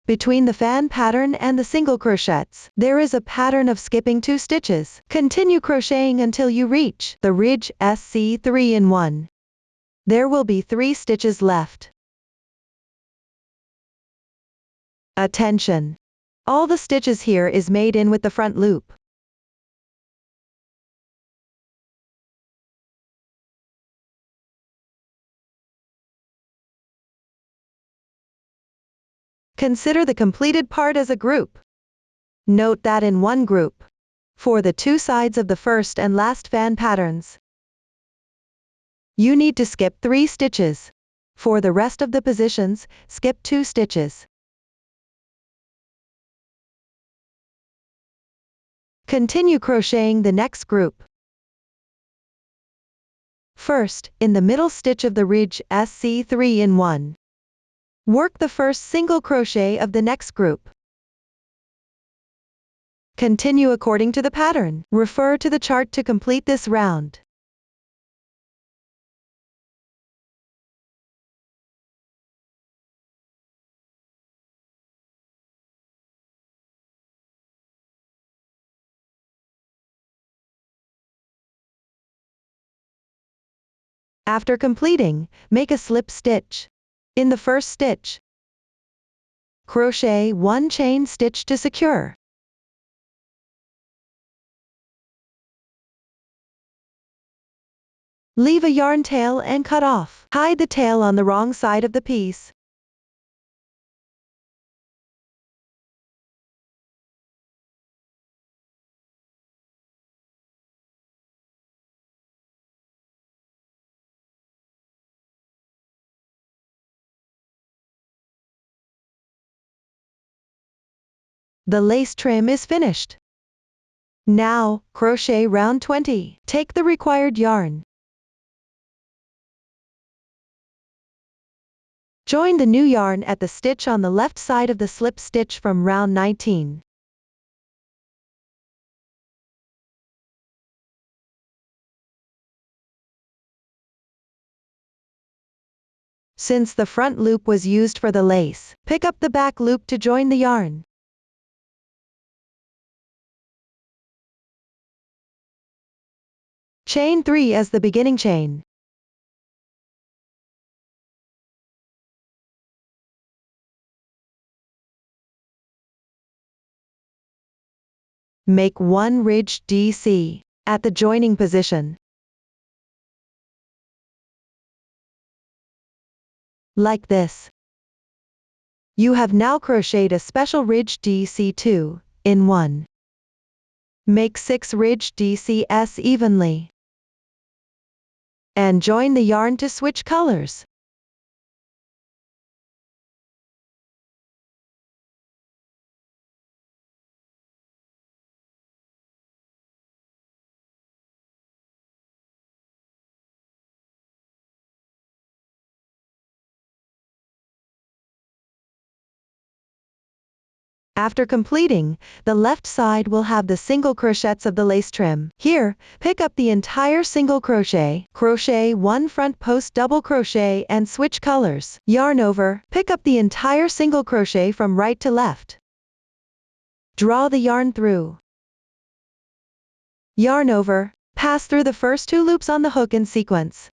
Between the fan pattern and the single crochets, there is a pattern of skipping 2 stitches. Continue crocheting until you reach the ridge SC 3 in 1. There will be 3 stitches left. Attention! All the stitches here is made in with the front loop. Consider the completed part as a group. Note that in one group, for the 2 sides of the first and last fan patterns, you need to skip 3 stitches. For the rest of the positions, skip 2 stitches. Continue crocheting the next group. First, in the middle stitch of the ridge SC 3 in 1, Work the first single crochet of the next group. Continue according to the pattern. Refer to the chart to complete this round. After completing, make a slip stitch. In the first stitch, crochet 1 chain stitch to secure. Leave a yarn tail and cut off. Hide the tail on the wrong side of the piece. The lace trim is finished. Now, crochet round 20. Take the required yarn. Join the new yarn at the stitch on the left side of the slip stitch from round 19. Since the front loop was used for the lace, pick up the back loop to join the yarn. Chain 3 as the beginning chain. Make 1 ridged DC at the joining position. Like this. You have now crocheted a special ridged DC 2 in 1. Make 6 ridged DCs evenly. And join the yarn to switch colors. After completing, the left side will have the single crochets of the lace trim. Here, pick up the entire single crochet, crochet 1 front post double crochet and switch colors. Yarn over, pick up the entire single crochet from right to left. Draw the yarn through. Yarn over, pass through the first 2 loops on the hook in sequence.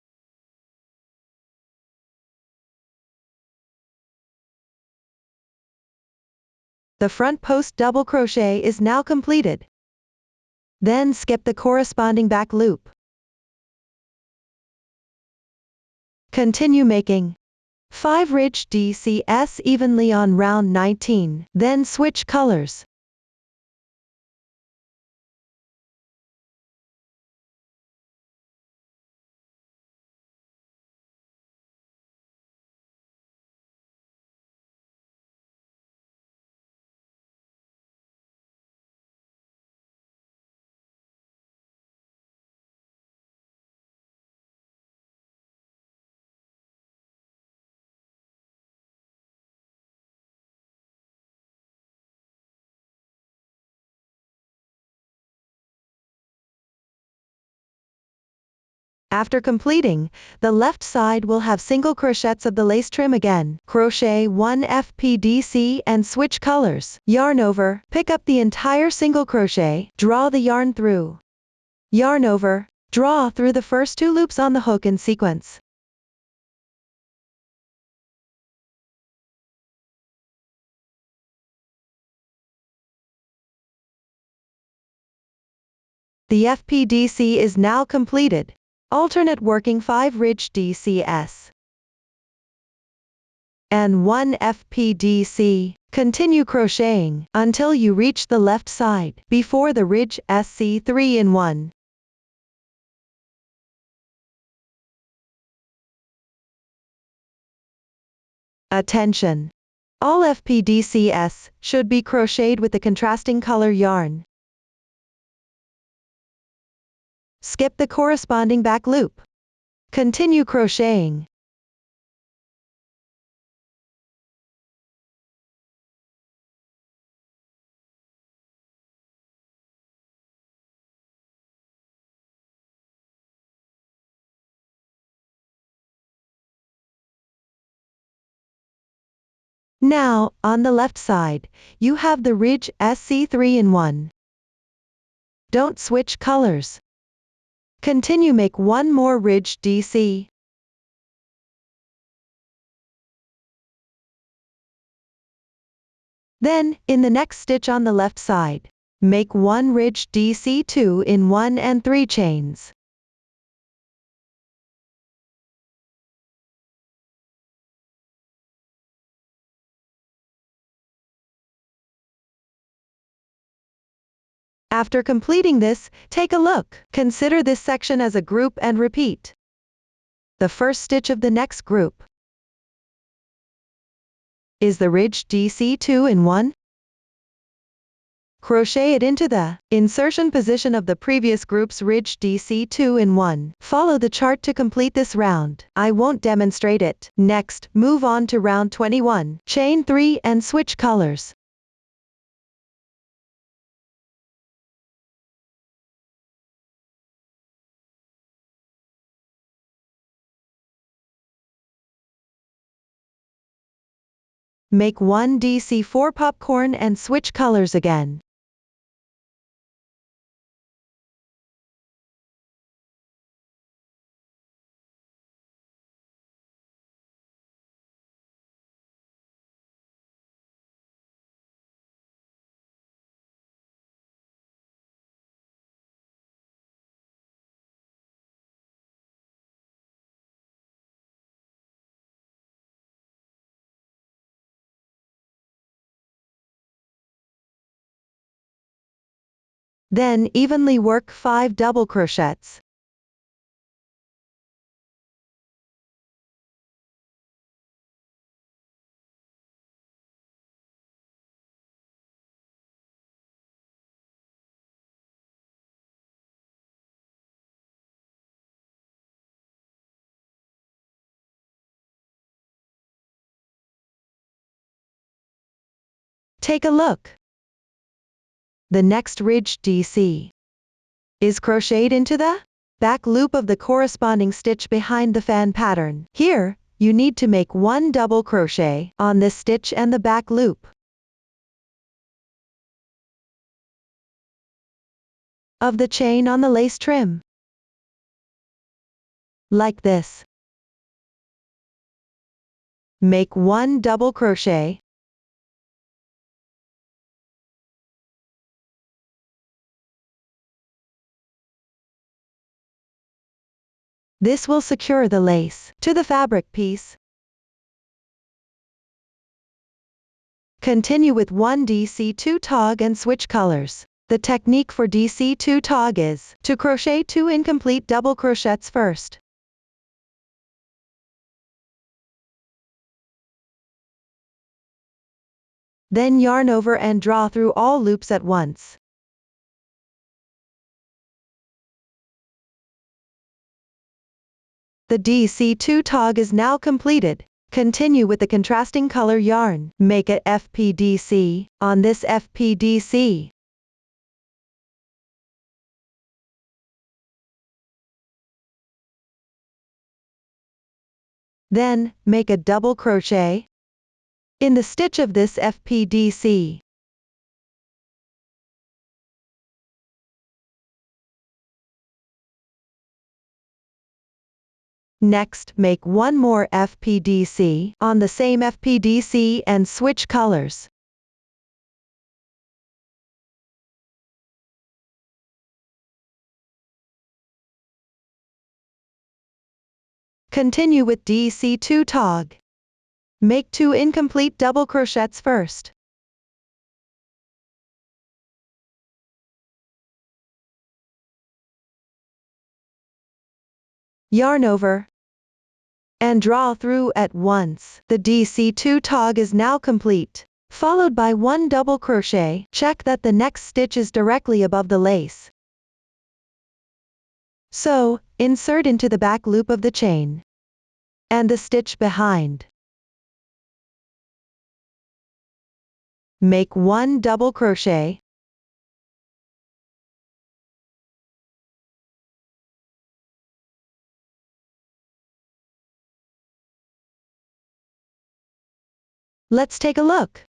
The front post double crochet is now completed. Then skip the corresponding back loop. Continue making 5 ridged DCs evenly on round 19, then switch colors. After completing, the left side will have single crochets of the lace trim again. Crochet 1 FPDC and switch colors. Yarn over, pick up the entire single crochet, draw the yarn through. Yarn over, draw through the first 2 loops on the hook in sequence. The FPDC is now completed. Alternate working 5 ridged DCs and 1 FPDC. Continue crocheting until you reach the left side before the ridge SC 3 in 1. Attention! All FPDCs should be crocheted with the contrasting color yarn. Skip the corresponding back loop. Continue crocheting. Now, on the left side, you have the ridge SC 3-in-1. Don't switch colors. Continue, make one more ridge DC. Then, in the next stitch on the left side, make one ridge DC 2-in-1 and 3 chains. After completing this, take a look. Consider this section as a group and repeat. The first stitch of the next group is the ridge DC 2-in-1. Crochet it into the insertion position of the previous group's ridge DC 2-in-1. Follow the chart to complete this round. I won't demonstrate it. Next, move on to round 21. Chain 3 and switch colors. Make one DC4 popcorn and switch colors again. Then evenly work 5 double crochets. Take a look. The next ridge DC is crocheted into the back loop of the corresponding stitch behind the fan pattern. Here, you need to make one double crochet on this stitch and the back loop of the chain on the lace trim. Like this. Make one double crochet. This will secure the lace to the fabric piece. Continue with one DC2 tog and switch colors. The technique for DC2 tog is to crochet 2 incomplete double crochets first. Then yarn over and draw through all loops at once. The DC2 tog is now completed. Continue with the contrasting color yarn. Make a FPDC on this FPDC. Then, make a double crochet in the stitch of this FPDC. Next, make one more FPDC on the same FPDC and switch colors. Continue with DC2 tog. Make 2 incomplete double crochets first. Yarn over and draw through at once. The DC2 tog is now complete. Followed by one double crochet. Check that the next stitch is directly above the lace. So, insert into the back loop of the chain and the stitch behind. Make one double crochet. Let's take a look.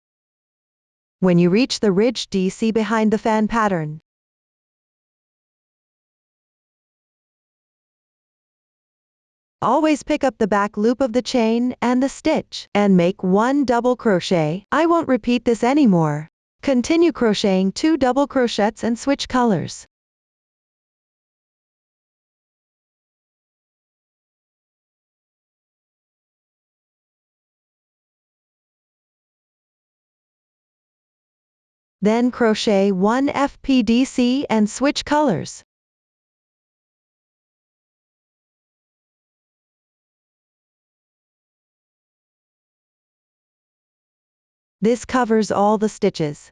When you reach the ridge DC behind the fan pattern, always pick up the back loop of the chain and the stitch, and make 1 double crochet. I won't repeat this anymore. Continue crocheting 2 double crochets and switch colors. Then crochet 1 FPDC and switch colors. This covers all the stitches.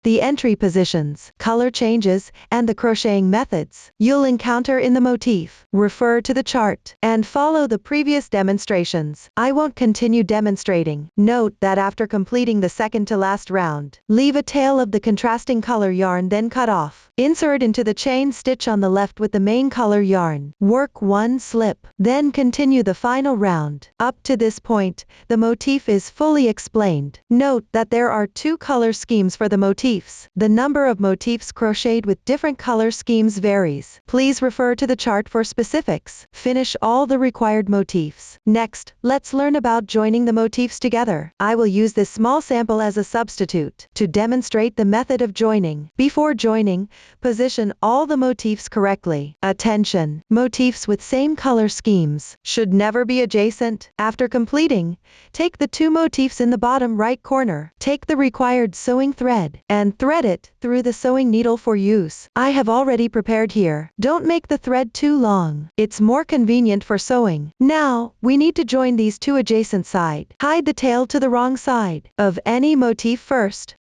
The entry positions, color changes, and the crocheting methods you'll encounter in the motif. Refer to the chart and follow the previous demonstrations. I won't continue demonstrating. Note that after completing the second to last round, leave a tail of the contrasting color yarn, then cut off. Insert into the chain stitch on the left with the main color yarn. Work 1 slip, then continue the final round. Up to this point, the motif is fully explained. Note that there are 2 color schemes for the motif. The number of motifs crocheted with different color schemes varies. Please refer to the chart for specifics. Finish all the required motifs. Next, let's learn about joining the motifs together. I will use this small sample as a substitute to demonstrate the method of joining. Before joining, position all the motifs correctly. Attention! Motifs with same color schemes should never be adjacent. After completing, take the 2 motifs in the bottom right corner. Take the required sewing thread and thread it through the sewing needle for use. I have already prepared here. Don't make the thread too long. It's more convenient for sewing. Now, we need to join these 2 adjacent sides. Hide the tail to the wrong side of any motif first.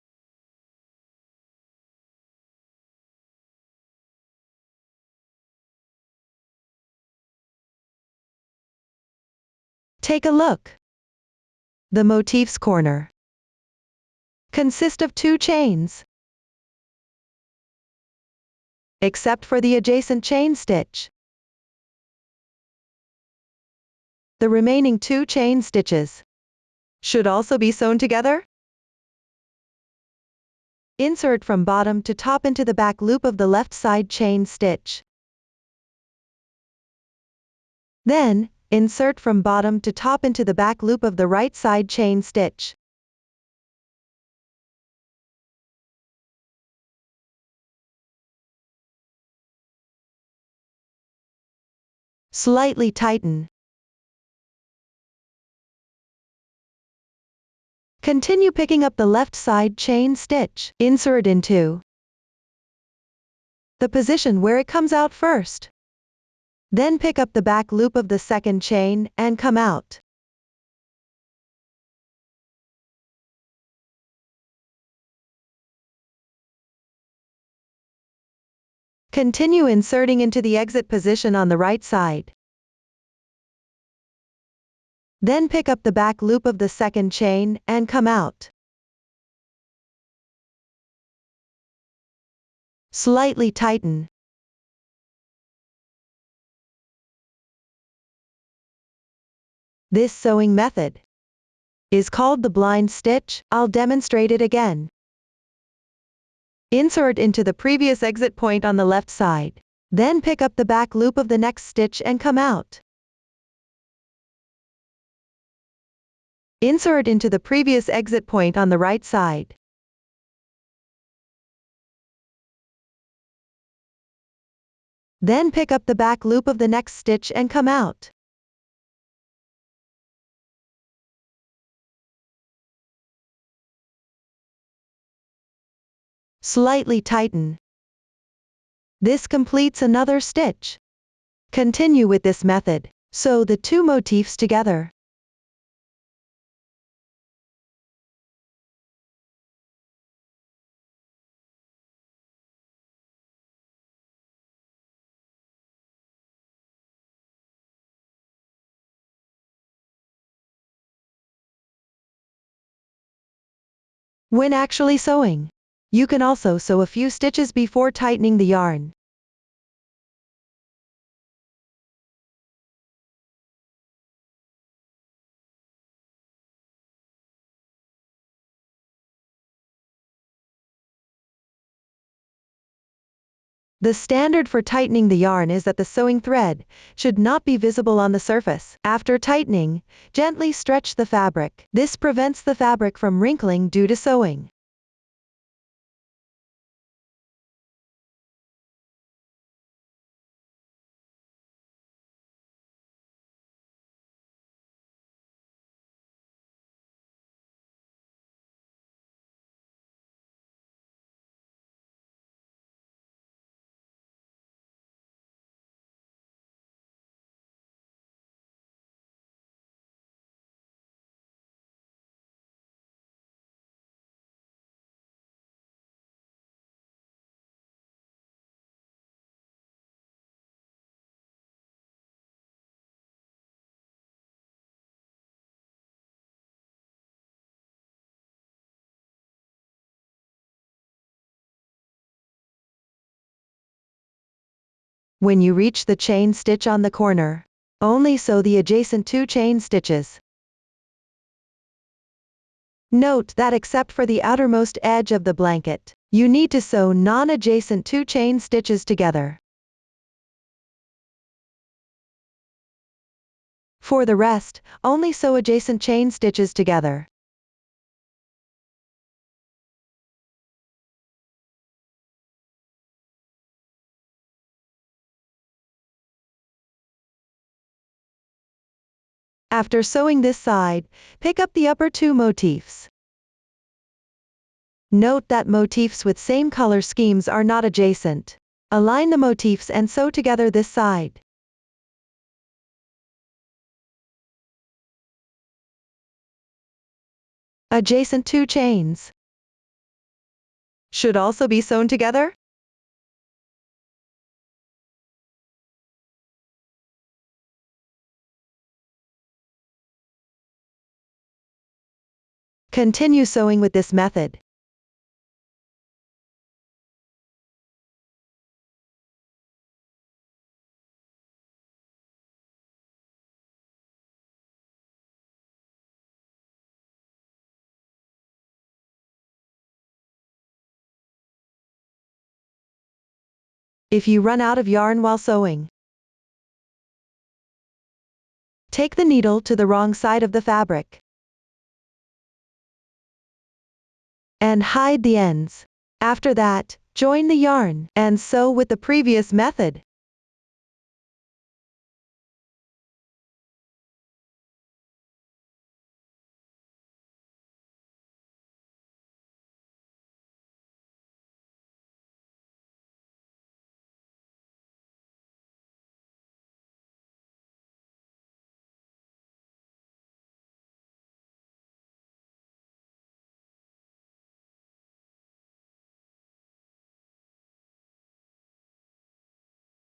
Take a look. The motif's corner consists of 2 chains, except for the adjacent chain stitch. The remaining 2 chain stitches should also be sewn together. Insert from bottom to top into the back loop of the left side chain stitch. Then, insert from bottom to top into the back loop of the right side chain stitch. Slightly tighten. Continue picking up the left side chain stitch. Insert into the position where it comes out first. Then pick up the back loop of the second chain and come out. Continue inserting into the exit position on the right side. Then pick up the back loop of the second chain and come out. Slightly tighten. This sewing method is called the blind stitch. I'll demonstrate it again. Insert into the previous exit point on the left side. Then pick up the back loop of the next stitch and come out. Insert into the previous exit point on the right side. Then pick up the back loop of the next stitch and come out. Slightly tighten. This completes another stitch. Continue with this method. Sew the 2 motifs together. When actually sewing, you can also sew a few stitches before tightening the yarn. The standard for tightening the yarn is that the sewing thread should not be visible on the surface. After tightening, gently stretch the fabric. This prevents the fabric from wrinkling due to sewing. When you reach the chain stitch on the corner, only sew the adjacent 2 chain stitches. Note that except for the outermost edge of the blanket, you need to sew non-adjacent 2 chain stitches together. For the rest, only sew adjacent chain stitches together. After sewing this side, pick up the upper 2 motifs. Note that motifs with same color schemes are not adjacent. Align the motifs and sew together this side. Adjacent 2 chains should also be sewn together. Continue sewing with this method. If you run out of yarn while sewing, take the needle to the wrong side of the fabric and hide the ends. After that, join the yarn and sew with the previous method.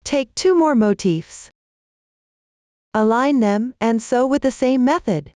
Take 2 more motifs. Align them and sew with the same method.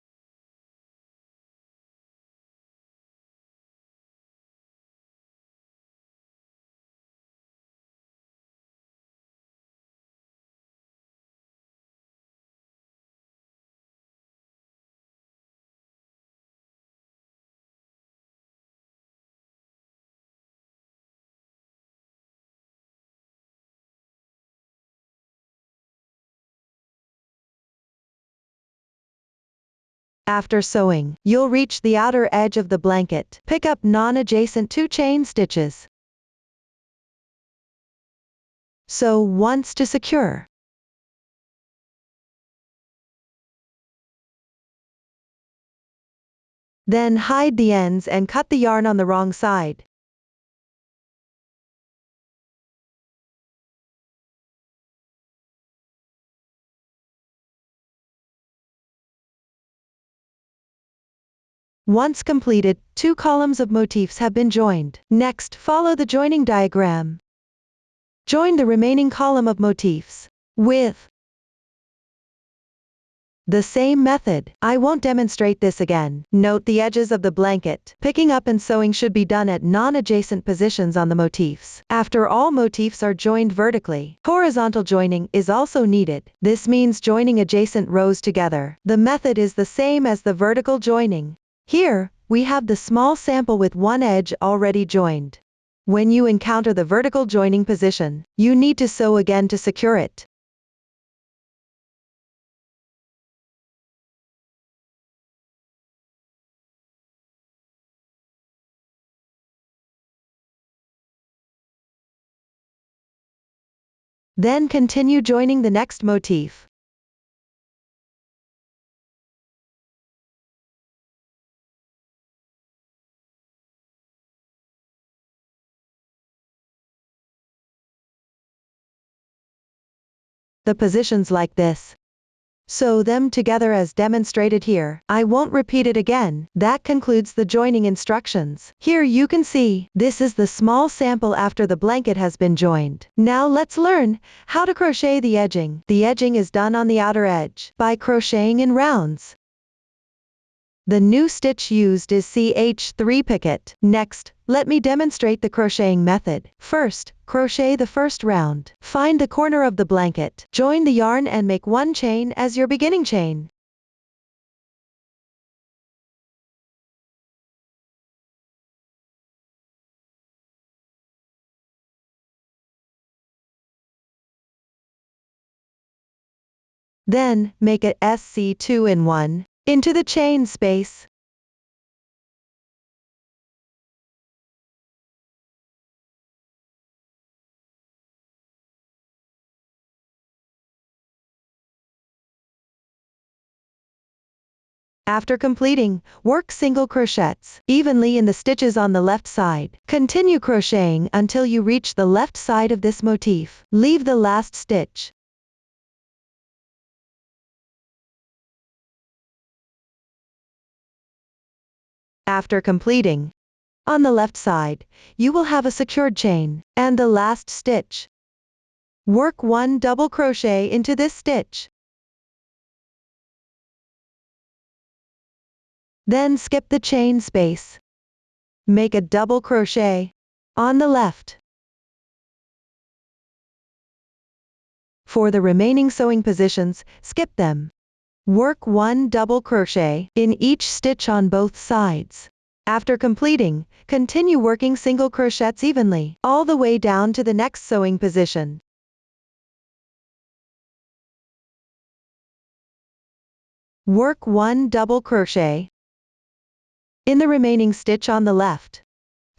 After sewing, you'll reach the outer edge of the blanket. Pick up non-adjacent 2 chain stitches. Sew once to secure. Then hide the ends and cut the yarn on the wrong side. Once completed, 2 columns of motifs have been joined. Next, follow the joining diagram. Join the remaining column of motifs with the same method. I won't demonstrate this again. Note the edges of the blanket. Picking up and sewing should be done at non-adjacent positions on the motifs. After all motifs are joined vertically, horizontal joining is also needed. This means joining adjacent rows together. The method is the same as the vertical joining. Here, we have the small sample with one edge already joined. When you encounter the vertical joining position, you need to sew again to secure it. Then continue joining the next motif. The positions like this. Sew them together as demonstrated here. I won't repeat it again. That concludes the joining instructions. Here you can see, this is the small sample after the blanket has been joined. Now let's learn how to crochet the edging. The edging is done on the outer edge by crocheting in rounds. The new stitch used is CH3 picket. Next, let me demonstrate the crocheting method. First, crochet the first round. Find the corner of the blanket. Join the yarn and make one chain as your beginning chain. Then, make a SC2 in 1 into the chain space. After completing, work single crochets evenly in the stitches on the left side. Continue crocheting until you reach the left side of this motif. Leave the last stitch. After completing, on the left side, you will have a secured chain, and the last stitch. Work 1 double crochet into this stitch. Then skip the chain space. Make a double crochet on the left. For the remaining sewing positions, skip them. Work 1 double crochet in each stitch on both sides. After completing, continue working single crochets evenly, all the way down to the next sewing position. Work 1 double crochet in the remaining stitch on the left.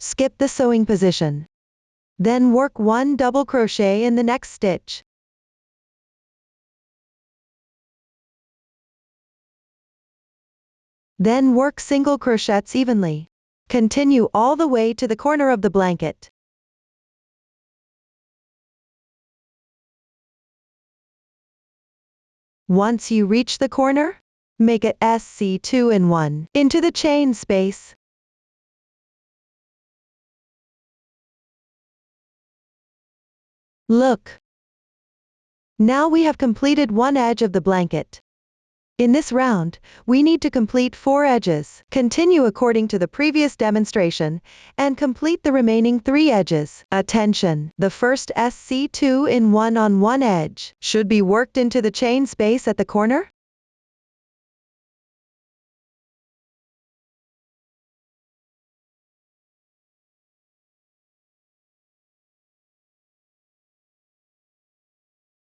Skip the sewing position. Then work 1 double crochet in the next stitch. Then work single crochets evenly. Continue all the way to the corner of the blanket. Once you reach the corner, make a SC2 in 1 into the chain space. Look. Now we have completed one edge of the blanket. In this round, we need to complete 4 edges. Continue according to the previous demonstration, and complete the remaining 3 edges. Attention! The first SC2 in 1 on one edge should be worked into the chain space at the corner.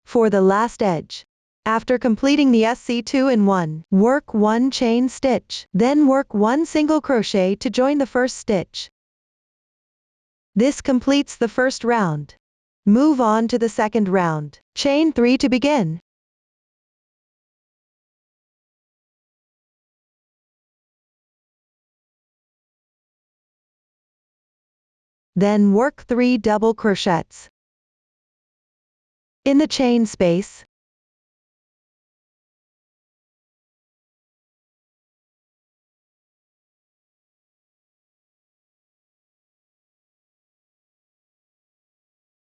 For the last edge, after completing the SC2 in 1, work 1 chain stitch, then work 1 single crochet to join the first stitch. This completes the first round. Move on to the second round. Chain 3 to begin. Then work 3 double crochets in the chain space.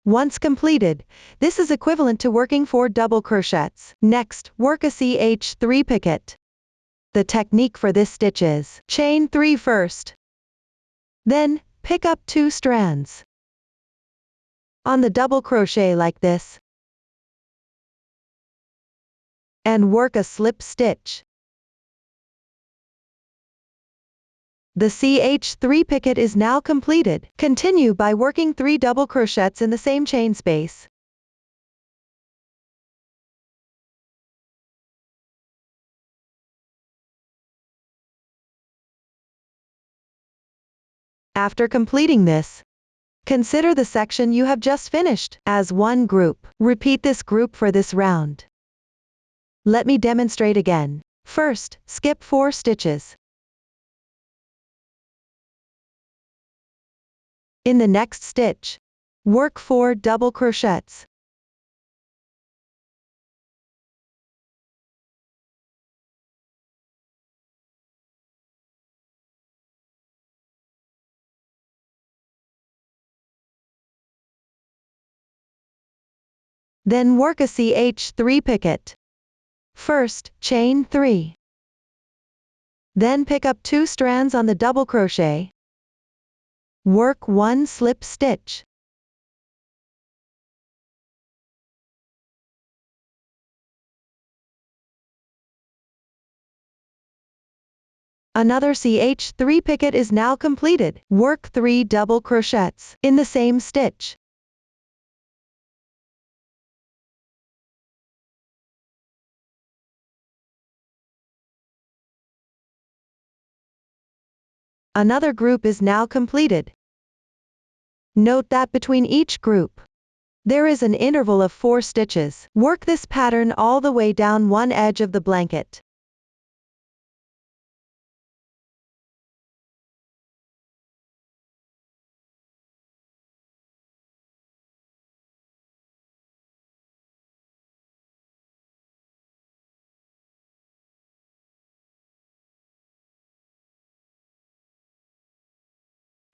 Once completed, this is equivalent to working 4 double crochets. Next, work a CH3 picket. The technique for this stitch is chain 3 first. Then, pick up 2 strands on the double crochet like this, and work a slip stitch. The CH3 picket is now completed. Continue by working 3 double crochets in the same chain space. After completing this, consider the section you have just finished as one group. Repeat this group for this round. Let me demonstrate again. First, skip 4 stitches. In the next stitch, work 4 double crochets. Then work a CH3 picket. First, chain 3. Then pick up 2 strands on the double crochet. Work 1 slip stitch. Another CH3 picket is now completed. Work 3 double crochets in the same stitch. Another group is now completed. Note that between each group, there is an interval of 4 stitches. Work this pattern all the way down one edge of the blanket.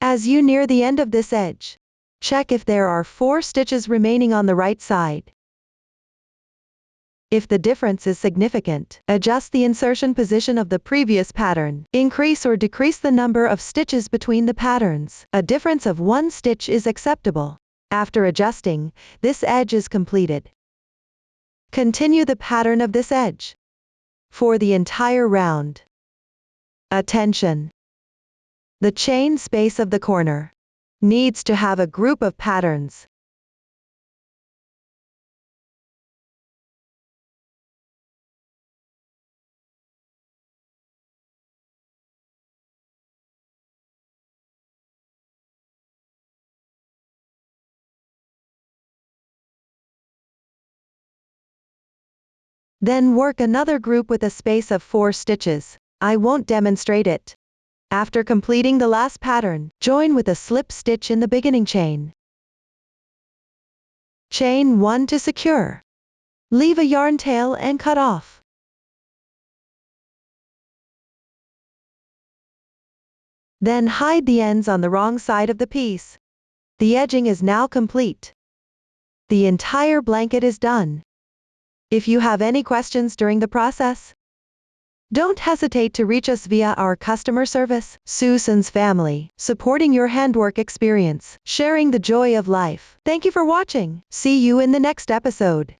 As you near the end of this edge, check if there are 4 stitches remaining on the right side. If the difference is significant, adjust the insertion position of the previous pattern. Increase or decrease the number of stitches between the patterns. A difference of 1 stitch is acceptable. After adjusting, this edge is completed. Continue the pattern of this edge for the entire round. Attention! The chain space of the corner needs to have a group of patterns. Then work another group with a space of 4 stitches. I won't demonstrate it. After completing the last pattern, join with a slip stitch in the beginning chain. Chain 1 to secure. Leave a yarn tail and cut off. Then hide the ends on the wrong side of the piece. The edging is now complete. The entire blanket is done. If you have any questions during the process, don't hesitate to reach us via our customer service. Susan's Family, supporting your handwork experience, sharing the joy of life. Thank you for watching. See you in the next episode.